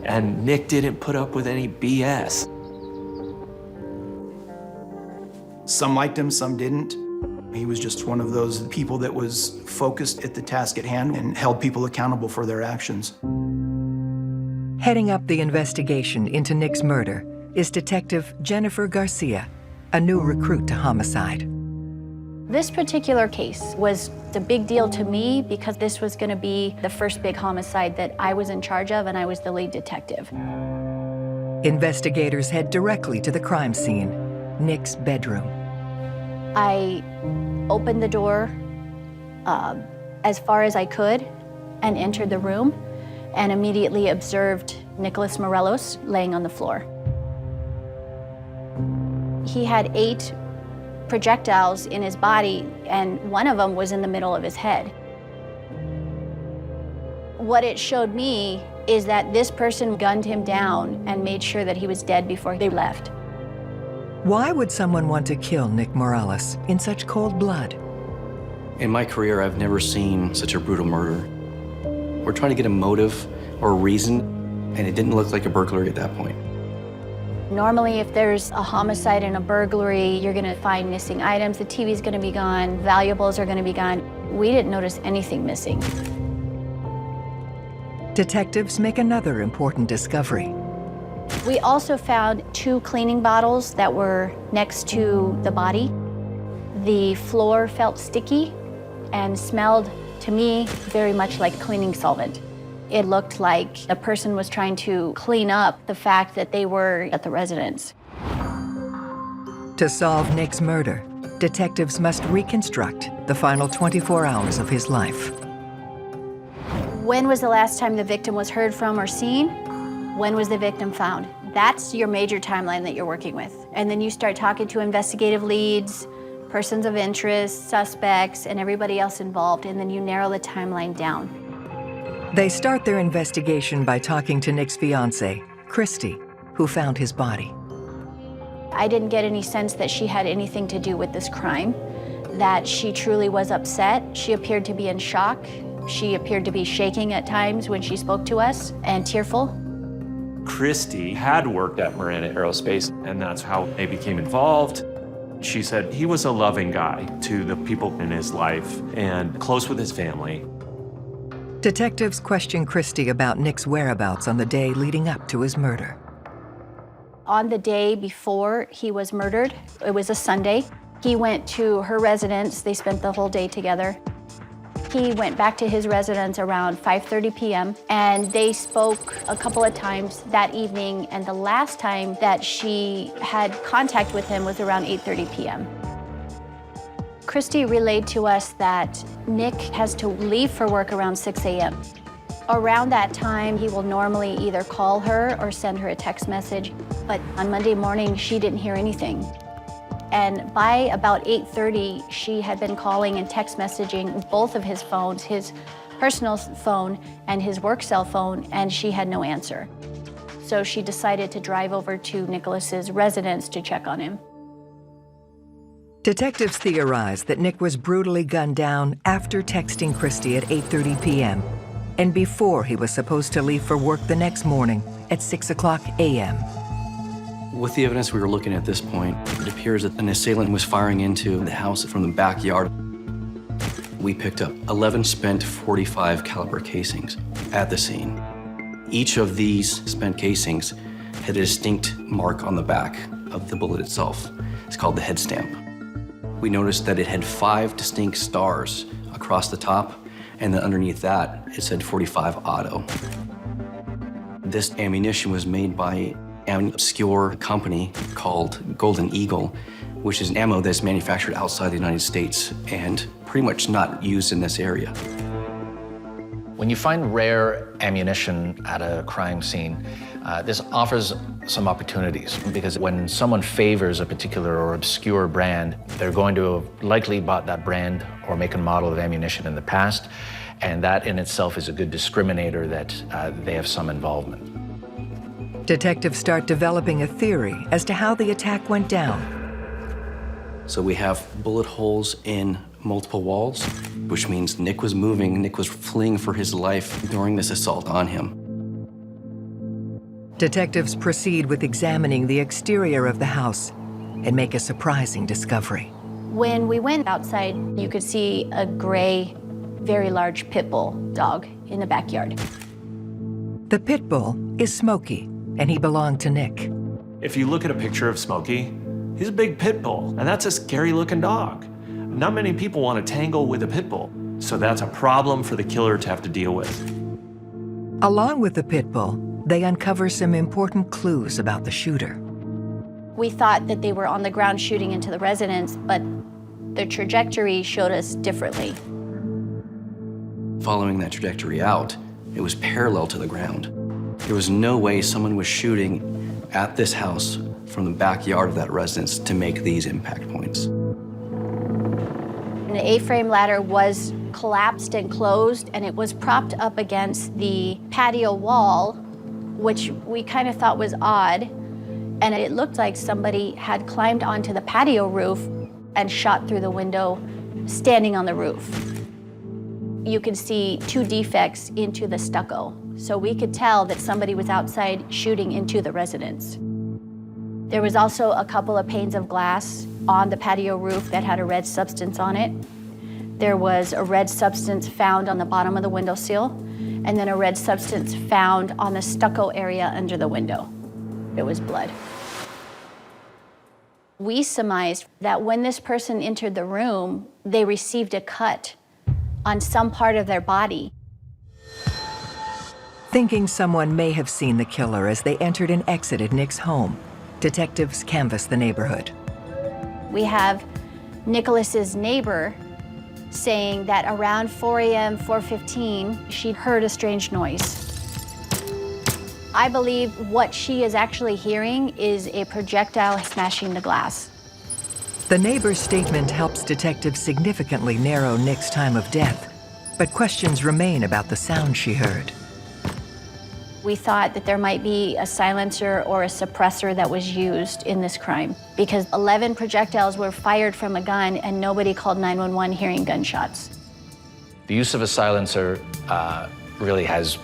and Nick didn't put up with any BS. Some liked him, some didn't. He was just one of those people that was focused at the task at hand and held people accountable for their actions. Heading up the investigation into Nick's murder is Detective Jennifer Garcia, a new recruit to Homicide. This particular case was a big deal to me because this was going to be the first big homicide that I was in charge of, and I was the lead detective. Investigators head directly to the crime scene, Nick's bedroom. I opened the door as far as I could and entered the room and immediately observed Nicholas Morelos laying on the floor. He had 8 projectiles in his body, and one of them was in the middle of his head. What it showed me is that this person gunned him down and made sure that he was dead before they left. Why would someone want to kill Nick Morelos in such cold blood? In my career, I've never seen such a brutal murder. We're trying to get a motive or a reason, and it didn't look like a burglary at that point. Normally, if there's a homicide and a burglary, you're gonna find missing items, the TV's gonna be gone, valuables are gonna be gone. We didn't notice anything missing. Detectives make another important discovery. We also found 2 cleaning bottles that were next to the body. The floor felt sticky and smelled, to me, very much like cleaning solvent. It looked like a person was trying to clean up the fact that they were at the residence. To solve Nick's murder, detectives must reconstruct the final 24 hours of his life. When was the last time the victim was heard from or seen? When was the victim found? That's your major timeline that you're working with. And then you start talking to investigative leads, persons of interest, suspects, and everybody else involved, and then you narrow the timeline down. They start their investigation by talking to Nick's fiancée, Christy, who found his body. I didn't get any sense that she had anything to do with this crime, that she truly was upset. She appeared to be in shock. She appeared to be shaking at times when she spoke to us and tearful. Christy had worked at Marana Aerospace, and that's how they became involved. She said he was a loving guy to the people in his life and close with his family. Detectives question Christy about Nick's whereabouts on the day leading up to his murder. On the day before he was murdered, it was a Sunday, he went to her residence. They spent the whole day together. He went back to his residence around 5:30 p.m. and they spoke a couple of times that evening, and the last time that she had contact with him was around 8:30 p.m. Christy relayed to us that Nick has to leave for work around 6 a.m. Around that time, he will normally either call her or send her a text message, but on Monday morning, she didn't hear anything. And by about 8:30, she had been calling and text messaging both of his phones, his personal phone and his work cell phone, and she had no answer. So she decided to drive over to Nicholas's residence to check on him. Detectives theorize that Nick was brutally gunned down after texting Christy at 8:30 p.m. and before he was supposed to leave for work the next morning at 6:00 a.m. With the evidence we were looking at this point, it appears that an assailant was firing into the house from the backyard. We picked up 11 spent .45 caliber casings at the scene. Each of these spent casings had a distinct mark on the back of the bullet itself. It's called the head stamp. We noticed that it had 5 distinct stars across the top, and then underneath that, it said .45 auto. This ammunition was made by an obscure company called Golden Eagle, which is ammo that's manufactured outside the United States and pretty much not used in this area. When you find rare ammunition at a crime scene, this offers some opportunities, because when someone favors a particular or obscure brand, they're going to have likely bought that brand or make and model of ammunition in the past, and that in itself is a good discriminator that they have some involvement. Detectives start developing a theory as to how the attack went down. So we have bullet holes in multiple walls, which means Nick was moving, Nick was fleeing for his life during this assault on him. Detectives proceed with examining the exterior of the house and make a surprising discovery. When we went outside, you could see a gray, very large pit bull dog in the backyard. The pit bull is Smokey, and he belonged to Nick. If you look at a picture of Smokey, he's a big pit bull, and that's a scary looking dog. Not many people want to tangle with a pit bull, so that's a problem for the killer to have to deal with. Along with the pit bull, they uncover some important clues about the shooter. We thought that they were on the ground shooting into the residence, but the trajectory showed us differently. Following that trajectory out, it was parallel to the ground. There was no way someone was shooting at this house from the backyard of that residence to make these impact points. The A-frame ladder was collapsed and closed, and it was propped up against the patio wall, which we kind of thought was odd. And it looked like somebody had climbed onto the patio roof and shot through the window, standing on the roof. You could see 2 defects into the stucco, so we could tell that somebody was outside shooting into the residence. There was also a couple of panes of glass on the patio roof that had a red substance on it. There was a red substance found on the bottom of the windowsill, and then a red substance found on the stucco area under the window. It was blood. We surmised that when this person entered the room, they received a cut on some part of their body. Thinking someone may have seen the killer as they entered and exited Nick's home, detectives canvass the neighborhood. We have Nicholas's neighbor saying that around 4 a.m., 4:15, she heard a strange noise. I believe what she is actually hearing is a projectile smashing the glass. The neighbor's statement helps detectives significantly narrow Nick's time of death, but questions remain about the sound she heard. We thought that there might be a silencer or a suppressor that was used in this crime, because 11 projectiles were fired from a gun and nobody called 911 hearing gunshots. The use of a silencer really has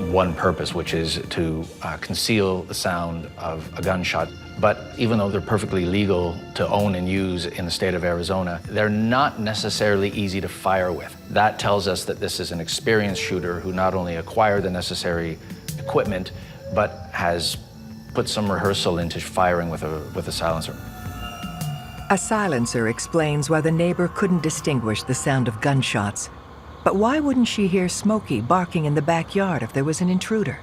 one purpose, which is to conceal the sound of a gunshot. But even though they're perfectly legal to own and use in the state of Arizona, they're not necessarily easy to fire with. That tells us that this is an experienced shooter who not only acquired the necessary equipment, but has put some rehearsal into firing with a silencer. A silencer explains why the neighbor couldn't distinguish the sound of gunshots. But why wouldn't she hear Smokey barking in the backyard if there was an intruder?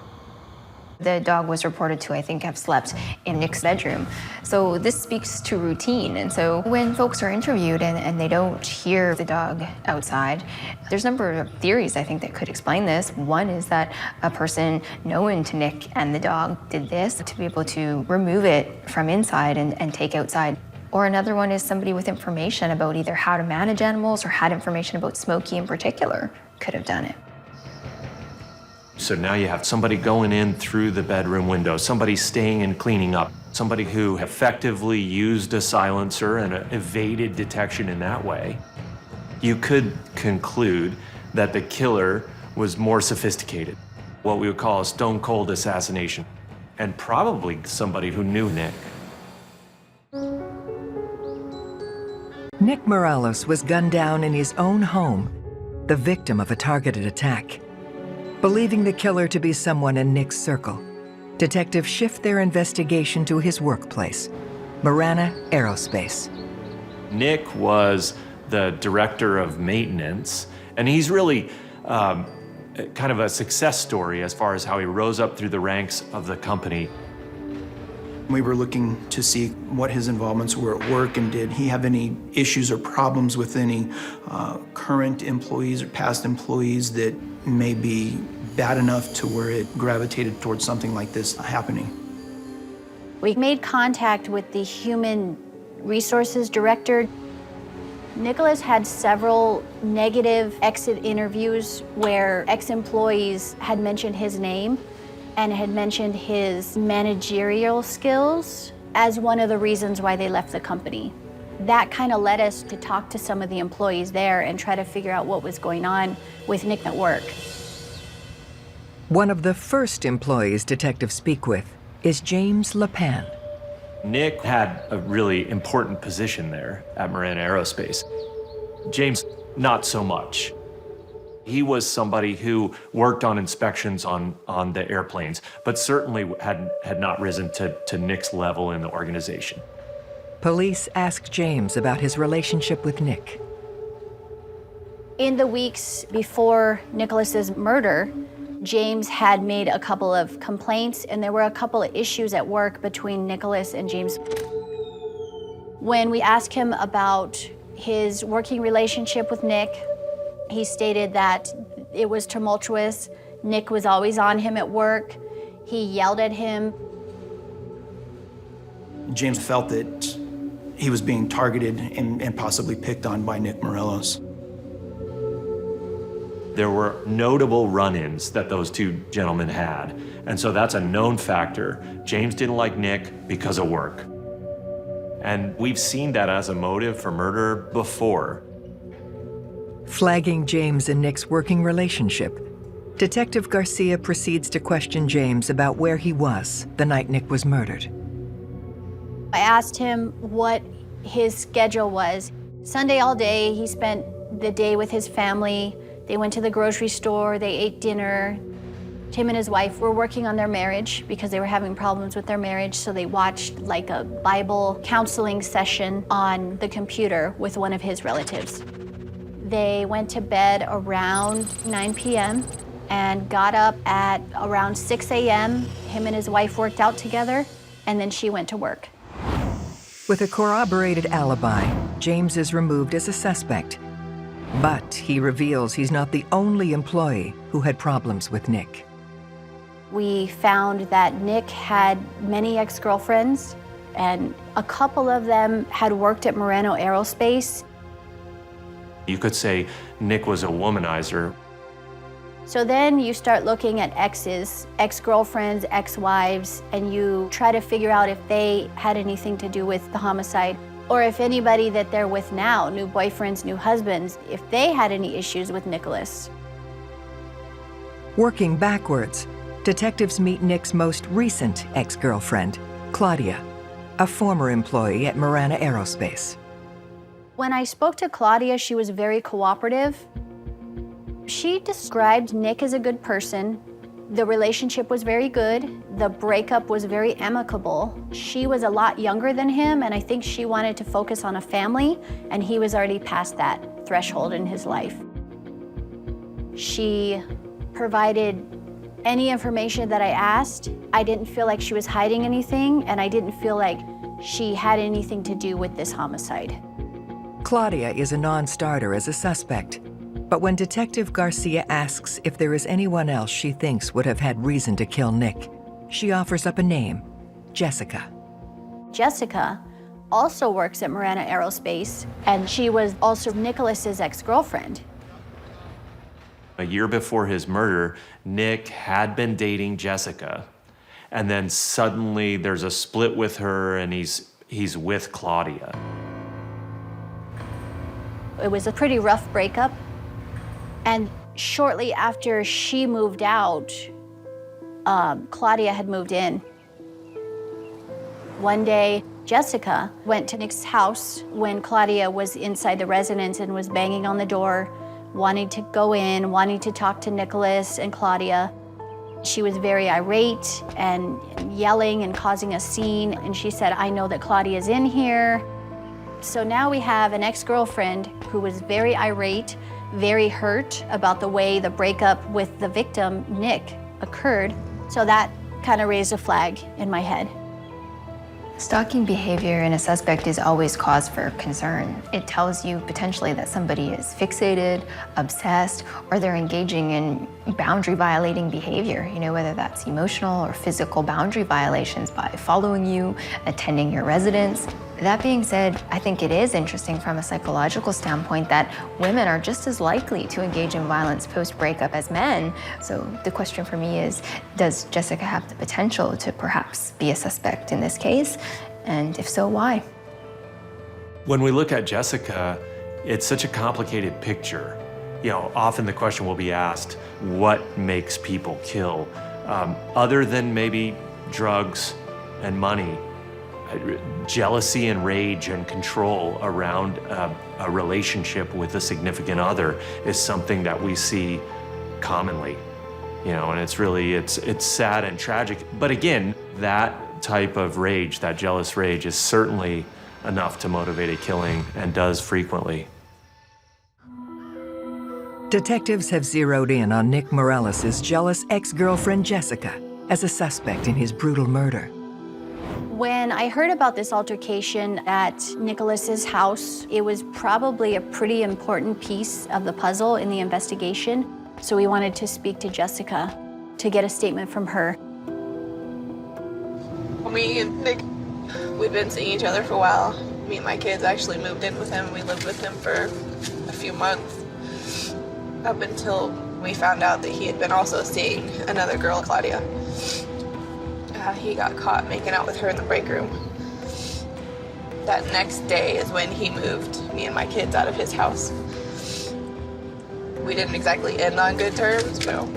The dog was reported to, I think, have slept in Nick's bedroom. So this speaks to routine. And so when folks are interviewed and they don't hear the dog outside, there's a number of theories, I think, that could explain this. One is that a person known to Nick and the dog did this to be able to remove it from inside and take outside. Or another one is somebody with information about either how to manage animals or had information about Smokey in particular could have done it. So now you have somebody going in through the bedroom window, somebody staying and cleaning up, somebody who effectively used a silencer and evaded detection in that way. You could conclude that the killer was more sophisticated, what we would call a stone cold assassination, and probably somebody who knew Nick. Nick Morelos was gunned down in his own home, the victim of a targeted attack. Believing the killer to be someone in Nick's circle, detectives shift their investigation to his workplace, Marana Aerospace. Nick was the director of maintenance, and he's really kind of a success story as far as how he rose up through the ranks of the company. We were looking to see what his involvements were at work, and did he have any issues or problems with any current employees or past employees that may be bad enough to where it gravitated towards something like this happening. We made contact with the human resources director. Nicholas had several negative exit interviews where ex-employees had mentioned his name and had mentioned his managerial skills as one of the reasons why they left the company. That kind of led us to talk to some of the employees there and try to figure out what was going on with Nick at work. One of the first employees detectives speak with is James LePan. Nick had a really important position there at Marana Aerospace. James, not so much. He was somebody who worked on inspections on the airplanes, but certainly had not risen to Nick's level in the organization. Police ask James about his relationship with Nick. In the weeks before Nicholas's murder, James had made a couple of complaints, and there were a couple of issues at work between Nicholas and James. When we asked him about his working relationship with Nick, he stated that it was tumultuous. Nick was always on him at work. He yelled at him. James felt that he was being targeted and possibly picked on by Nick Morelos. There were notable run-ins that those two gentlemen had, and so that's a known factor. James didn't like Nick because of work. And we've seen that as a motive for murder before. Flagging James and Nick's working relationship, Detective Garcia proceeds to question James about where he was the night Nick was murdered. I asked him what his schedule was. Sunday all day, he spent the day with his family. They went to the grocery store, they ate dinner. Him and his wife were working on their marriage because they were having problems with their marriage, so they watched like a Bible counseling session on the computer with one of his relatives. They went to bed around 9 p.m. and got up at around 6 a.m. Him and his wife worked out together, and then she went to work. With a corroborated alibi, James is removed as a suspect. But he reveals he's not the only employee who had problems with Nick. We found that Nick had many ex-girlfriends, and a couple of them had worked at Marana Aerospace. You could say Nick was a womanizer. So then you start looking at exes, ex-girlfriends, ex-wives, and you try to figure out if they had anything to do with the homicide, or if anybody that they're with now, new boyfriends, new husbands, if they had any issues with Nicholas. Working backwards, detectives meet Nick's most recent ex-girlfriend, Claudia, a former employee at Marana Aerospace. When I spoke to Claudia, she was very cooperative. She described Nick as a good person. The relationship was very good. The breakup was very amicable. She was a lot younger than him, and I think she wanted to focus on a family, and he was already past that threshold in his life. She provided any information that I asked. I didn't feel like she was hiding anything, and I didn't feel like she had anything to do with this homicide. Claudia is a non-starter as a suspect. But when Detective Garcia asks if there is anyone else she thinks would have had reason to kill Nick, she offers up a name, Jessica. Jessica also works at Marana Aerospace, and she was also Nicholas's ex-girlfriend. A year before his murder, Nick had been dating Jessica, and then suddenly there's a split with her, and he's with Claudia. It was a pretty rough breakup. And Shortly after she moved out, Claudia had moved in. One day, Jessica went to Nick's house when Claudia was inside the residence and was banging on the door, wanting to go in, wanting to talk to Nicholas and Claudia. She was very irate and yelling and causing a scene, and she said, "I know that Claudia's in here." So now we have an ex-girlfriend who was very irate, very hurt about the way the breakup with the victim, Nick, occurred. So that kind of raised a flag in my head. Stalking behavior in a suspect is always cause for concern. It tells you potentially that somebody is fixated, obsessed, or they're engaging in boundary violating behavior, whether that's emotional or physical boundary violations by following you, attending your residence. That being said, I think it is interesting from a psychological standpoint that women are just as likely to engage in violence post-breakup as men. So the question for me is, does Jessica have the potential to perhaps be a suspect in this case? And if so, why? When we look at Jessica, it's such a complicated picture. Often the question will be asked, what makes people kill? Other than maybe drugs and money, jealousy and rage and control around a relationship with a significant other is something that we see commonly, and it's sad and tragic. But again, that type of rage, that jealous rage, is certainly enough to motivate a killing and does frequently. Detectives have zeroed in on Nick Morales' jealous ex-girlfriend Jessica as a suspect in his brutal murder. When I heard about this altercation at Nicholas's house, it was probably a pretty important piece of the puzzle in the investigation. So we wanted to speak to Jessica to get a statement from her. Me and Nick, we've been seeing each other for a while. Me and my kids actually moved in with him. We lived with him for a few months, up until we found out that he had been also seeing another girl, Claudia. He got caught making out with her in the break room. That next day is when he moved me and my kids out of his house. We didn't exactly end on good terms, but...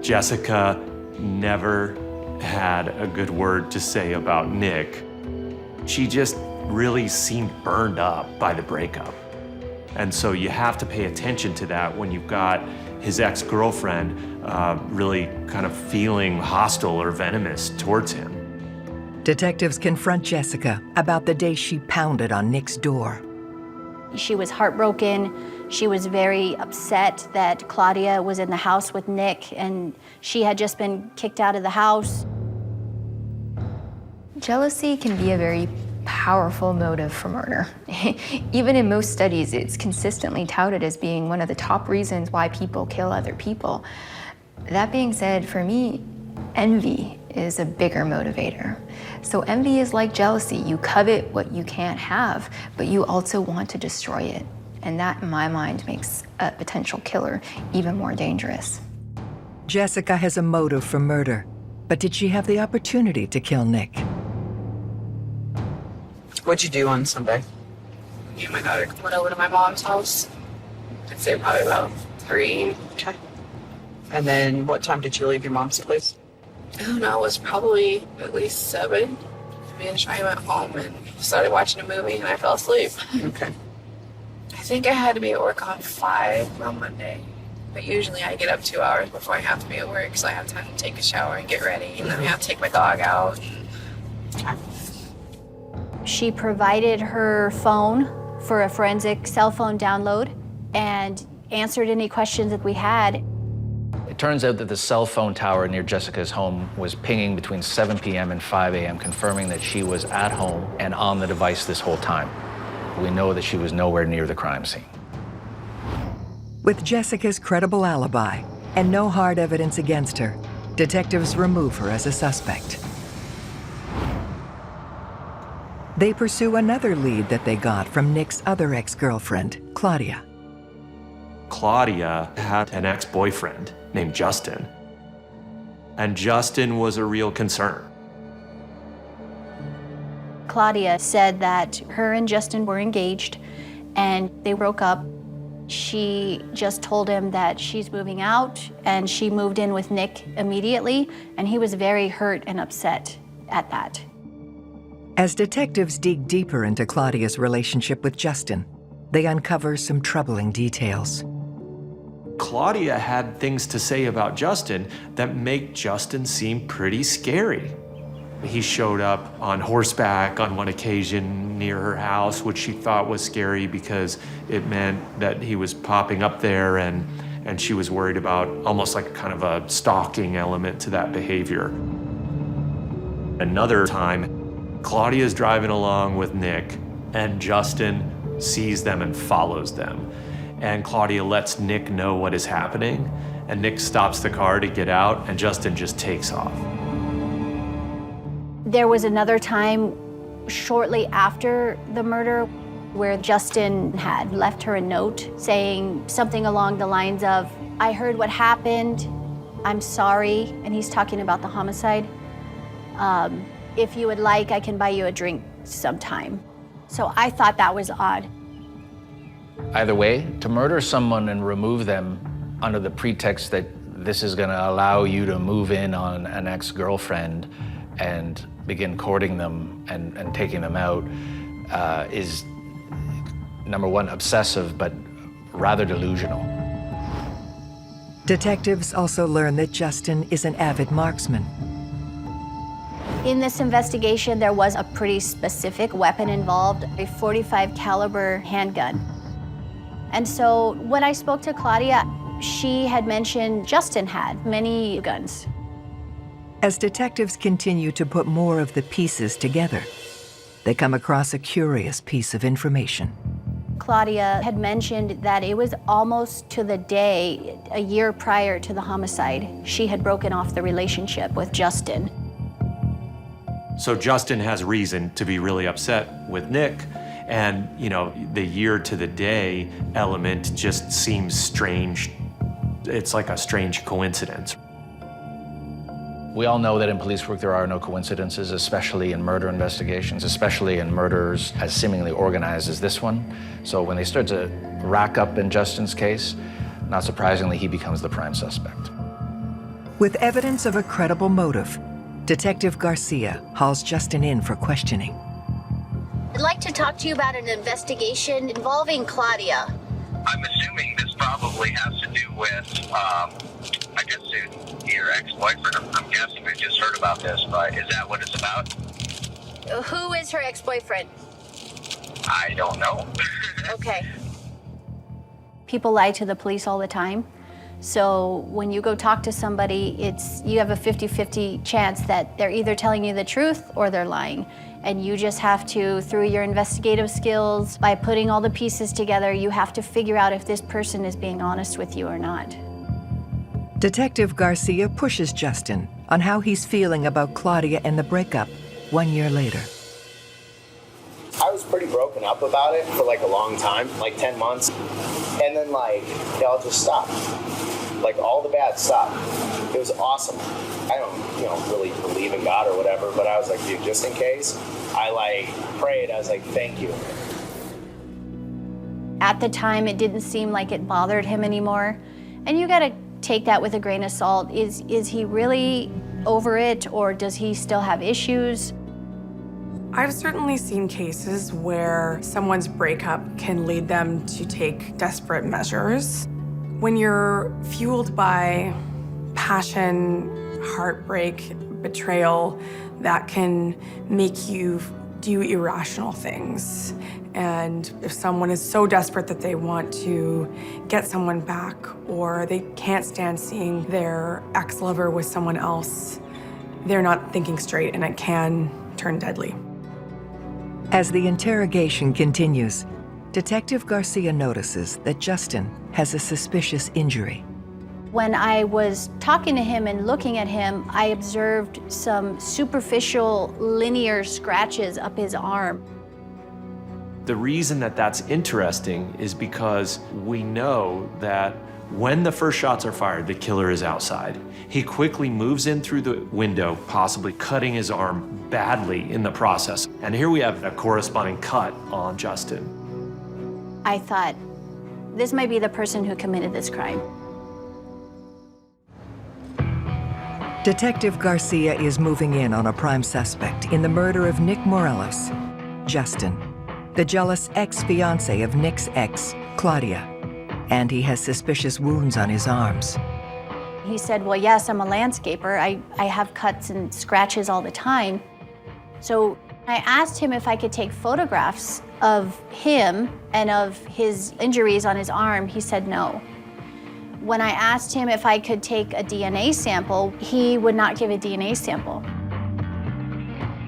Jessica never had a good word to say about Nick. She just really seemed burned up by the breakup. And so you have to pay attention to that when you've got his ex-girlfriend really kind of feeling hostile or venomous towards him. Detectives confront Jessica about the day she pounded on Nick's door. She was heartbroken. She was very upset that Claudia was in the house with Nick and she had just been kicked out of the house. Jealousy can be a very powerful motive for murder. Even in most studies, it's consistently touted as being one of the top reasons why people kill other people. That being said, for me, envy is a bigger motivator. So envy is like jealousy. You covet what you can't have, but you also want to destroy it. And that, in my mind, makes a potential killer even more dangerous. Jessica has a motive for murder, but did she have the opportunity to kill Nick? What'd you do on Sunday? Me and my daughter went over to my mom's house. I'd say probably about 3. Okay. And then what time did you leave your mom's place? I don't know, it was probably at least 7. Me and Shai went home and started watching a movie and I fell asleep. Okay. I think I had to be at work on 5 on Monday. But usually I get up 2 hours before I have to be at work, so I have time to take a shower and get ready, and then I have to take my dog out. Okay. She provided her phone for a forensic cell phone download and answered any questions that we had. It turns out that the cell phone tower near Jessica's home was pinging between 7 p.m. and 5 a.m., confirming that she was at home and on the device this whole time. We know that she was nowhere near the crime scene. With Jessica's credible alibi and no hard evidence against her, detectives remove her as a suspect. They pursue another lead that they got from Nick's other ex-girlfriend, Claudia. Claudia had an ex-boyfriend named Justin, and Justin was a real concern. Claudia said that her and Justin were engaged and they broke up. She just told him that she's moving out, and she moved in with Nick immediately, and he was very hurt and upset at that. As detectives dig deeper into Claudia's relationship with Justin, they uncover some troubling details. Claudia had things to say about Justin that make Justin seem pretty scary. He showed up on horseback on one occasion near her house, which she thought was scary because it meant that he was popping up there, and she was worried about almost like kind of a stalking element to that behavior. Another time, Claudia's driving along with Nick, and Justin sees them and follows them. And Claudia lets Nick know what is happening, and Nick stops the car to get out, and Justin just takes off. There was another time shortly after the murder where Justin had left her a note saying something along the lines of, "I heard what happened, I'm sorry," and he's talking about the homicide. "If you would like, I can buy you a drink sometime." So I thought that was odd. Either way, to murder someone and remove them under the pretext that this is gonna allow you to move in on an ex-girlfriend and begin courting them and taking them out is, number one, obsessive, but rather delusional. Detectives also learn that Justin is an avid marksman. In this investigation, there was a pretty specific weapon involved, a .45 caliber handgun. And so when I spoke to Claudia, she had mentioned Justin had many guns. As detectives continue to put more of the pieces together, they come across a curious piece of information. Claudia had mentioned that it was almost to the day, a year prior to the homicide, she had broken off the relationship with Justin. So Justin has reason to be really upset with Nick, and the year to the day element just seems strange. It's like a strange coincidence. We all know that in police work there are no coincidences, especially in murder investigations, especially in murders as seemingly organized as this one. So when they start to rack up in Justin's case, not surprisingly, he becomes the prime suspect. With evidence of a credible motive, Detective Garcia hauls Justin in for questioning. I'd like to talk to you about an investigation involving Claudia. I'm assuming this probably has to do with, your ex-boyfriend. I'm guessing I just heard about this, but is that what it's about? Who is her ex-boyfriend? I don't know. Okay. People lie to the police all the time. So when you go talk to somebody, you have a 50-50 chance that they're either telling you the truth or they're lying. And you just have to, through your investigative skills, by putting all the pieces together, you have to figure out if this person is being honest with you or not. Detective Garcia pushes Justin on how he's feeling about Claudia and the breakup 1 year later. I was pretty broken up about it for like a long time, like 10 months. And then it all just stopped. Like all the bad stopped. It was awesome. I don't really believe in God or whatever, but I was like, dude, just in case, I prayed. I was like, thank you. At the time, it didn't seem like it bothered him anymore. And you gotta take that with a grain of salt. Is he really over it, or does he still have issues? I've certainly seen cases where someone's breakup can lead them to take desperate measures. When you're fueled by passion, heartbreak, betrayal, that can make you do irrational things. And if someone is so desperate that they want to get someone back, or they can't stand seeing their ex-lover with someone else, they're not thinking straight, and it can turn deadly. As the interrogation continues, Detective Garcia notices that Justin has a suspicious injury. When I was talking to him and looking at him, I observed some superficial linear scratches up his arm. The reason that that's interesting is because we know that when the first shots are fired, the killer is outside. He quickly moves in through the window, possibly cutting his arm badly in the process. And here we have a corresponding cut on Justin. I thought, this might be the person who committed this crime. Detective Garcia is moving in on a prime suspect in the murder of Nick Morelos, Justin, the jealous ex-fiance of Nick's ex, Claudia, and he has suspicious wounds on his arms. He said, well, yes, I'm a landscaper. I have cuts and scratches all the time. So I asked him if I could take photographs of him and of his injuries on his arm. He said no. When I asked him if I could take a DNA sample, he would not give a DNA sample.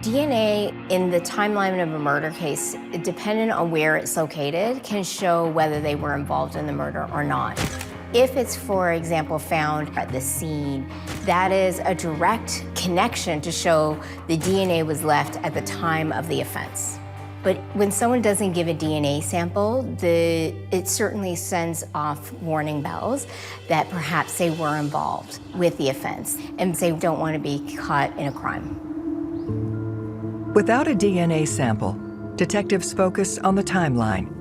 DNA in the timeline of a murder case, depending on where it's located, can show whether they were involved in the murder or not. If it's, for example, found at the scene, that is a direct connection to show the DNA was left at the time of the offense. But when someone doesn't give a DNA sample, it certainly sends off warning bells that perhaps they were involved with the offense and they don't want to be caught in a crime. Without a DNA sample, detectives focus on the timeline.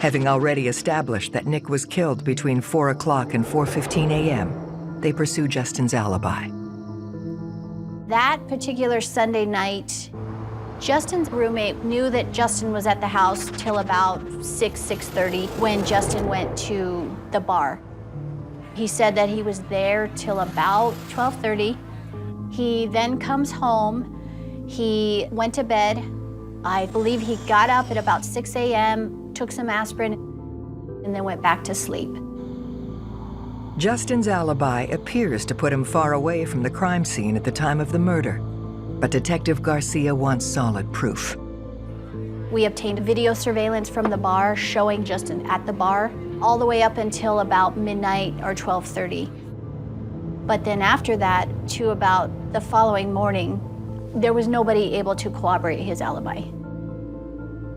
Having already established that Nick was killed between 4 o'clock and 4:15 a.m., they pursue Justin's alibi. That particular Sunday night, Justin's roommate knew that Justin was at the house till about 6:30 when Justin went to the bar. He said that he was there till about 12:30. He then comes home. He went to bed. I believe he got up at about 6 a.m., took some aspirin, and then went back to sleep. Justin's alibi appears to put him far away from the crime scene at the time of the murder, but Detective Garcia wants solid proof. We obtained video surveillance from the bar showing Justin at the bar all the way up until about midnight or 12:30. But then after that, to about the following morning, there was nobody able to corroborate his alibi.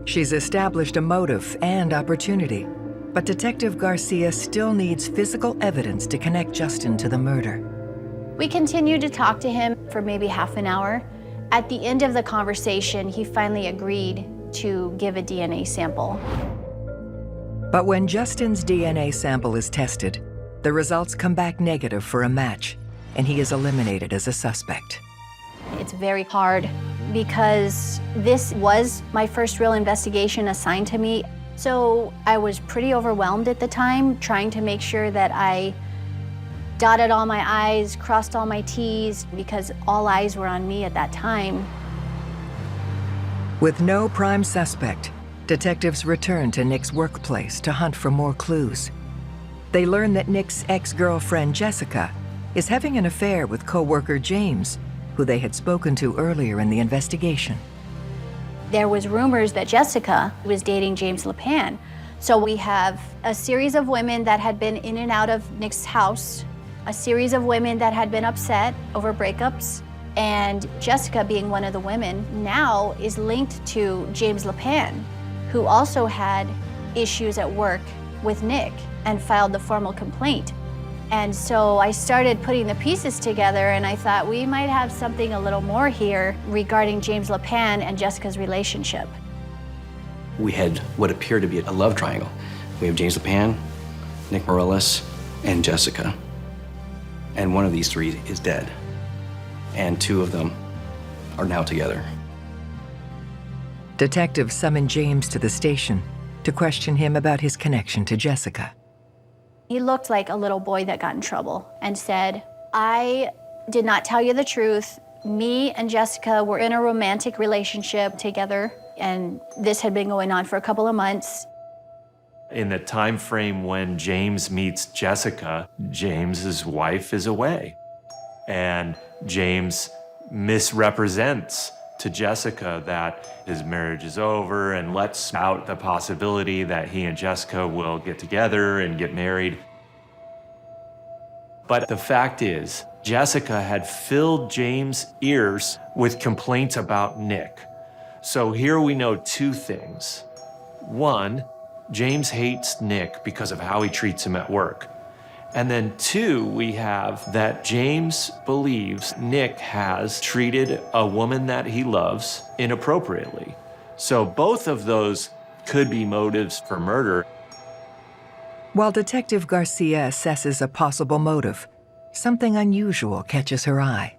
She's established a motive and opportunity, but Detective Garcia still needs physical evidence to connect Justin to the murder. We continued to talk to him for maybe half an hour. At the end of the conversation, he finally agreed to give a DNA sample. But when Justin's DNA sample is tested, the results come back negative for a match, and he is eliminated as a suspect. It's very hard because this was my first real investigation assigned to me. So I was pretty overwhelmed at the time, trying to make sure that I dotted all my I's, crossed all my T's, because all eyes were on me at that time. With no prime suspect, detectives return to Nick's workplace to hunt for more clues. They learn that Nick's ex-girlfriend, Jessica, is having an affair with co-worker James, who they had spoken to earlier in the investigation. There was rumors that Jessica was dating James LePan. So we have a series of women that had been in and out of Nick's house, a series of women that had been upset over breakups, and Jessica, being one of the women, now is linked to James LePan, who also had issues at work with Nick and filed the formal complaint. And so I started putting the pieces together, and I thought we might have something a little more here regarding James LePan and Jessica's relationship. We had what appeared to be a love triangle. We have James LePan, Nick Morelos, and Jessica. And one of these three is dead. And two of them are now together. Detectives summon James to the station to question him about his connection to Jessica. He looked like a little boy that got in trouble and said, I did not tell you the truth. Me and Jessica were in a romantic relationship together, and this had been going on for a couple of months. In the time frame when James meets Jessica, James's wife is away. And James misrepresents to Jessica that his marriage is over and lets out the possibility that he and Jessica will get together and get married. But the fact is, Jessica had filled James' ears with complaints about Nick. So here we know two things. One, James hates Nick because of how he treats him at work. And then two, we have that James believes Nick has treated a woman that he loves inappropriately. So both of those could be motives for murder. While Detective Garcia assesses a possible motive, something unusual catches her eye.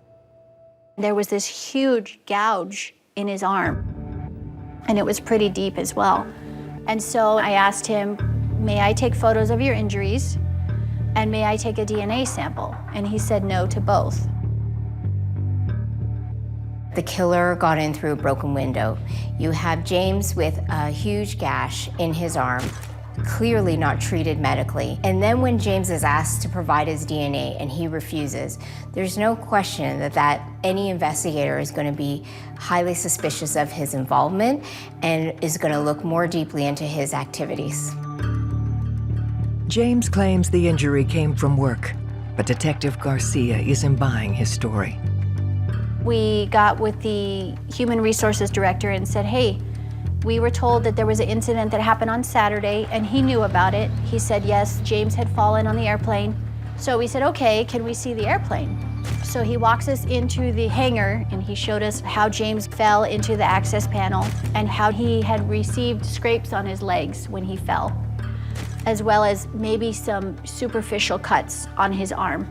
There was this huge gouge in his arm, and it was pretty deep as well. And so I asked him, may I take photos of your injuries, and may I take a DNA sample? And he said no to both. The killer got in through a broken window. You have James with a huge gash in his arm, clearly not treated medically. And then when James is asked to provide his DNA and he refuses, there's no question that any investigator is going to be highly suspicious of his involvement and is going to look more deeply into his activities. James claims the injury came from work, but Detective Garcia isn't buying his story. We got with the human resources director and said, hey, we were told that there was an incident that happened on Saturday and he knew about it. He said, yes, James had fallen on the airplane. So we said, okay, can we see the airplane? So he walks us into the hangar and he showed us how James fell into the access panel and how he had received scrapes on his legs when he fell, as well as maybe some superficial cuts on his arm.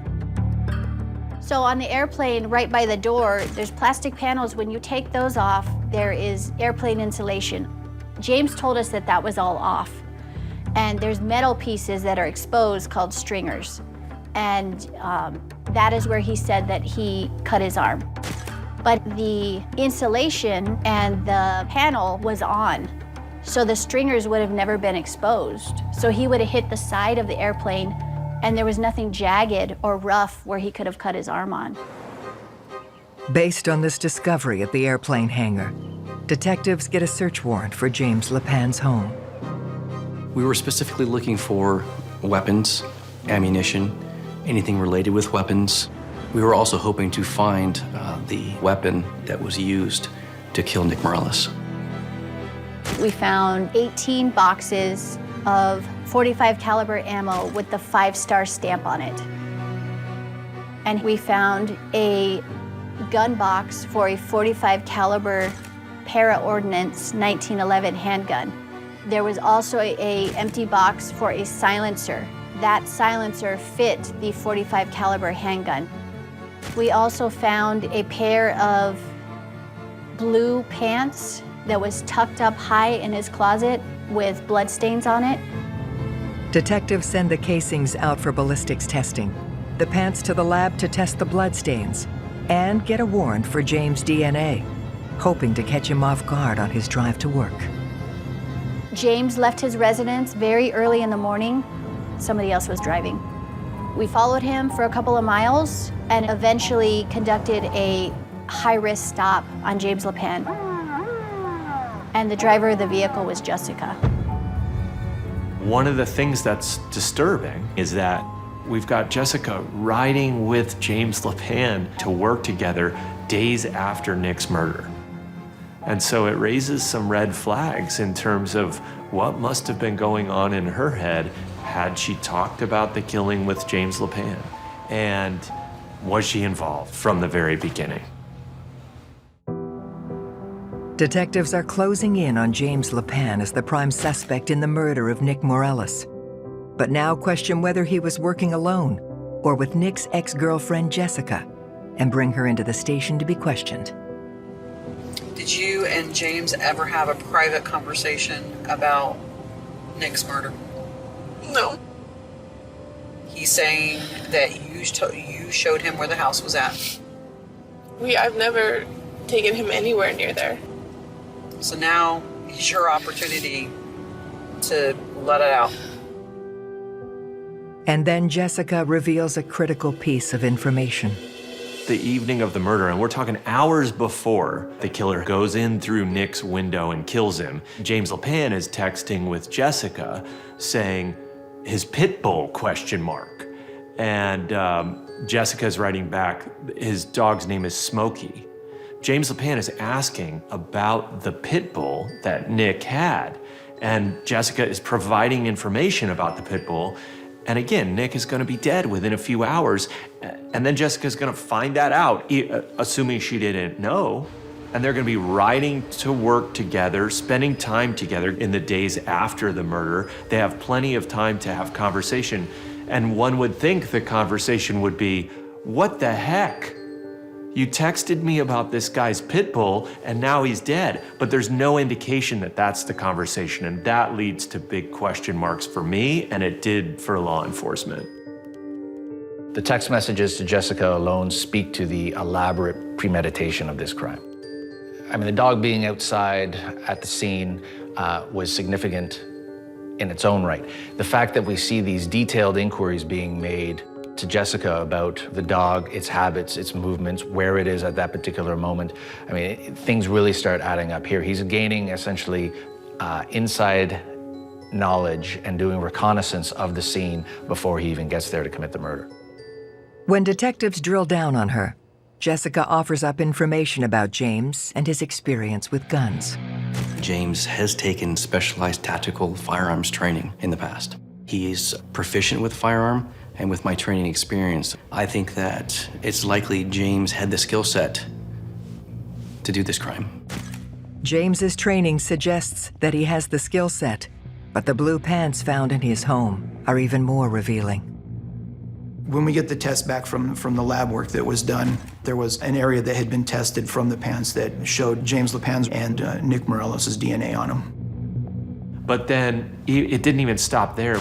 So on the airplane, right by the door, there's plastic panels. When you take those off, there is airplane insulation. James told us that that was all off. And there's metal pieces that are exposed called stringers. And that is where he said that he cut his arm. But the insulation and the panel was on. So the stringers would have never been exposed. So he would have hit the side of the airplane and there was nothing jagged or rough where he could have cut his arm on. Based on this discovery at the airplane hangar, detectives get a search warrant for James LePan's home. We were specifically looking for weapons, ammunition, anything related with weapons. We were also hoping to find the weapon that was used to kill Nick Morales. We found 18 boxes of .45 caliber ammo with the 5-star stamp on it. And we found a gun box for a .45 caliber para-ordnance 1911 handgun. There was also a empty box for a silencer. That silencer fit the .45 caliber handgun. We also found a pair of blue pants that was tucked up high in his closet with bloodstains on it. Detectives send the casings out for ballistics testing, the pants to the lab to test the bloodstains, and get a warrant for James' DNA, hoping to catch him off guard on his drive to work. James left his residence very early in the morning. Somebody else was driving. We followed him for a couple of miles and eventually conducted a high-risk stop on James LePan. And the driver of the vehicle was Jessica. One of the things that's disturbing is that we've got Jessica riding with James LePan to work together days after Nick's murder. And so it raises some red flags in terms of what must have been going on in her head had she talked about the killing with James LePan. And was she involved from the very beginning? Detectives are closing in on James LePan as the prime suspect in the murder of Nick Morales, but now question whether he was working alone or with Nick's ex-girlfriend Jessica, and bring her into the station to be questioned. Did you and James ever have a private conversation about Nick's murder? No. He's saying that you showed him where the house was at. I've never taken him anywhere near there. So now is your opportunity to let it out. And then Jessica reveals a critical piece of information. The evening of the murder, and we're talking hours before the killer goes in through Nick's window and kills him, James LePan is texting with Jessica saying his pit bull ? And Jessica's writing back, his dog's name is Smokey. James LePan is asking about the pit bull that Nick had, and Jessica is providing information about the pit bull. And again, Nick is going to be dead within a few hours, and then Jessica's going to find that out, assuming she didn't know. and they're gonna be riding to work together, spending time together in the days after the murder. They have plenty of time to have conversation. And one would think the conversation would be, what the heck? You texted me about this guy's pit bull and now he's dead. But there's no indication that that's the conversation. And that leads to big question marks for me, and it did for law enforcement. The text messages to Jessica alone speak to the elaborate premeditation of this crime. I mean, the dog being outside at the scene was significant in its own right. The fact that we see these detailed inquiries being made to Jessica about the dog, its habits, its movements, where it is at that particular moment, I mean, things really start adding up here. He's gaining essentially inside knowledge and doing reconnaissance of the scene before he even gets there to commit the murder. When detectives drill down on her, Jessica offers up information about James and his experience with guns. James has taken specialized tactical firearms training in the past. He's proficient with firearm, and with my training experience, I think that it's likely James had the skill set to do this crime. James's training suggests that he has the skill set, but the blue pants found in his home are even more revealing. When we get the test back from the lab work that was done, there was an area that had been tested from the pants that showed James LePan's and Nick Morelos' DNA on them. But then it didn't even stop there.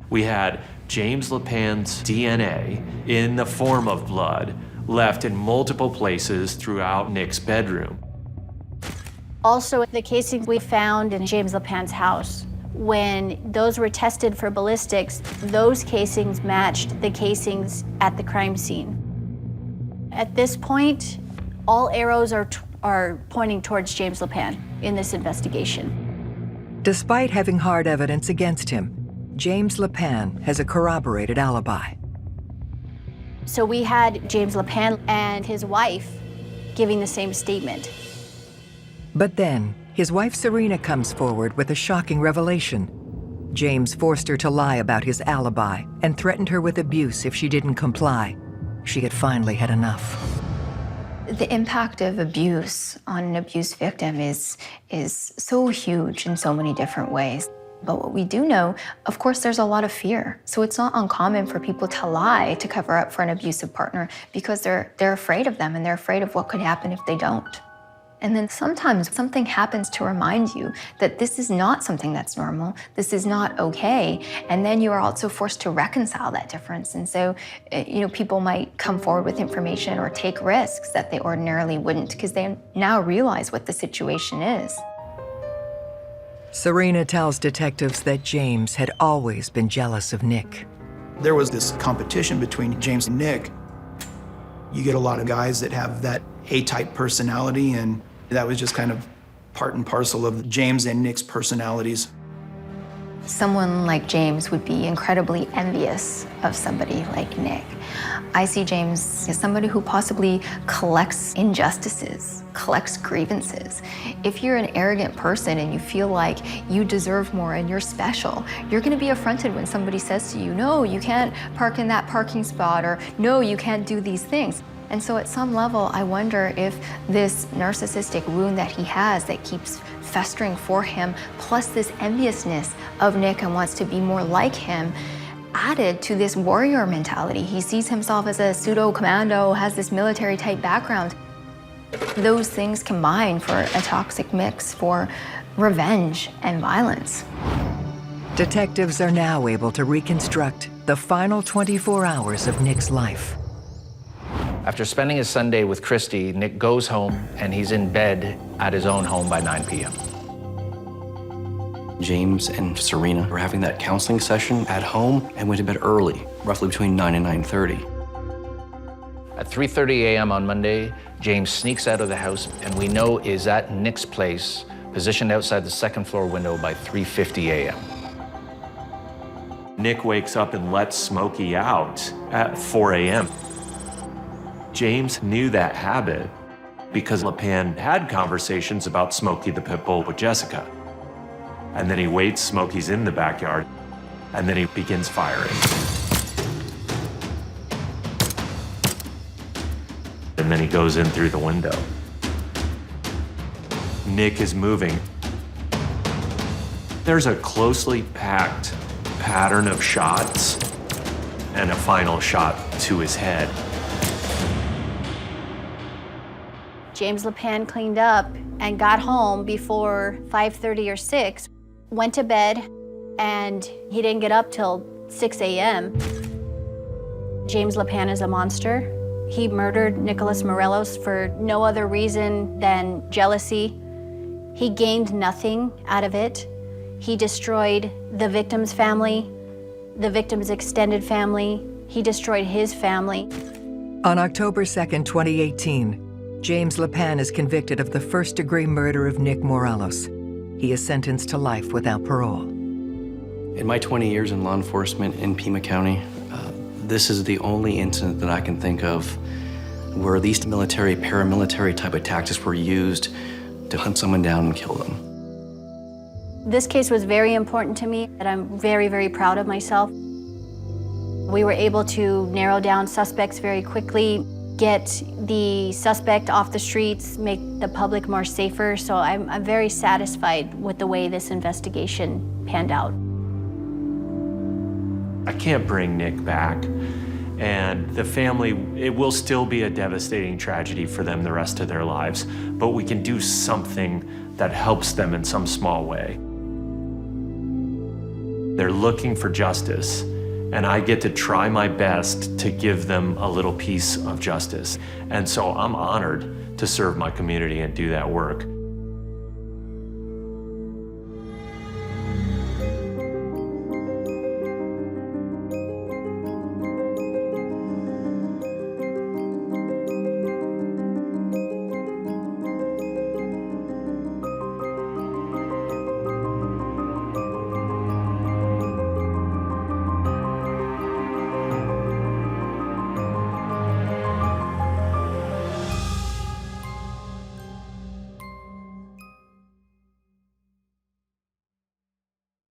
We had James LePan's DNA in the form of blood left in multiple places throughout Nick's bedroom. Also, the casings we found in James LePan's house, when those were tested for ballistics, those casings matched the casings at the crime scene. At this point, all arrows are pointing towards James LePan in this investigation. Despite having hard evidence against him, James LePan has a corroborated alibi. So we had James LePan and his wife giving the same statement. But then, his wife Serena comes forward with a shocking revelation. James forced her to lie about his alibi and threatened her with abuse if she didn't comply. She had finally had enough. The impact of abuse on an abuse victim is so huge in so many different ways. But what we do know, of course, there's a lot of fear. So it's not uncommon for people to lie to cover up for an abusive partner because they're afraid of them and they're afraid of what could happen if they don't. And then sometimes something happens to remind you that this is not something that's normal, this is not okay, and then you are also forced to reconcile that difference. And so, people might come forward with information or take risks that they ordinarily wouldn't because they now realize what the situation is. Serena tells detectives that James had always been jealous of Nick. There was this competition between James and Nick. You get a lot of guys that have that A-type personality, and that was just kind of part and parcel of James and Nick's personalities. Someone like James would be incredibly envious of somebody like Nick. I see James as somebody who possibly collects injustices, collects grievances. If you're an arrogant person and you feel like you deserve more and you're special, you're gonna be affronted when somebody says to you, no, you can't park in that parking spot, or no, you can't do these things. And so at some level, I wonder if this narcissistic wound that he has that keeps festering for him, plus this enviousness of Nick and wants to be more like him, added to this warrior mentality. He sees himself as a pseudo commando, has this military type background. Those things combine for a toxic mix for revenge and violence. Detectives are now able to reconstruct the final 24 hours of Nick's life. After spending his Sunday with Christy, Nick goes home and he's in bed at his own home by 9 p.m. James and Serena were having that counseling session at home and went to bed early, roughly between 9 and 9:30. At 3:30 a.m. on Monday, James sneaks out of the house and we know is at Nick's place, positioned outside the second floor window by 3:50 a.m. Nick wakes up and lets Smokey out at 4 a.m. James knew that habit because LePan had conversations about Smokey the pit bull with Jessica. And then he waits, Smokey's in the backyard, and then he begins firing. And then he goes in through the window. Nick is moving. There's a closely packed pattern of shots and a final shot to his head. James LePan cleaned up and got home before 5:30 or 6, went to bed, and he didn't get up till 6 a.m. James LePan is a monster. He murdered Nicholas Morelos for no other reason than jealousy. He gained nothing out of it. He destroyed the victim's family, the victim's extended family. He destroyed his family. On October 2nd, 2018, James LePan is convicted of the first-degree murder of Nick Morelos. He is sentenced to life without parole. In my 20 years in law enforcement in Pima County, this is the only incident that I can think of where these military, paramilitary type of tactics were used to hunt someone down and kill them. This case was very important to me, and I'm very, very proud of myself. We were able to narrow down suspects very quickly, get the suspect off the streets, make the public more safer, so I'm very satisfied with the way this investigation panned out. I can't bring Nick back, and the family, it will still be a devastating tragedy for them the rest of their lives, but we can do something that helps them in some small way. They're looking for justice, and I get to try my best to give them a little piece of justice. And so I'm honored to serve my community and do that work.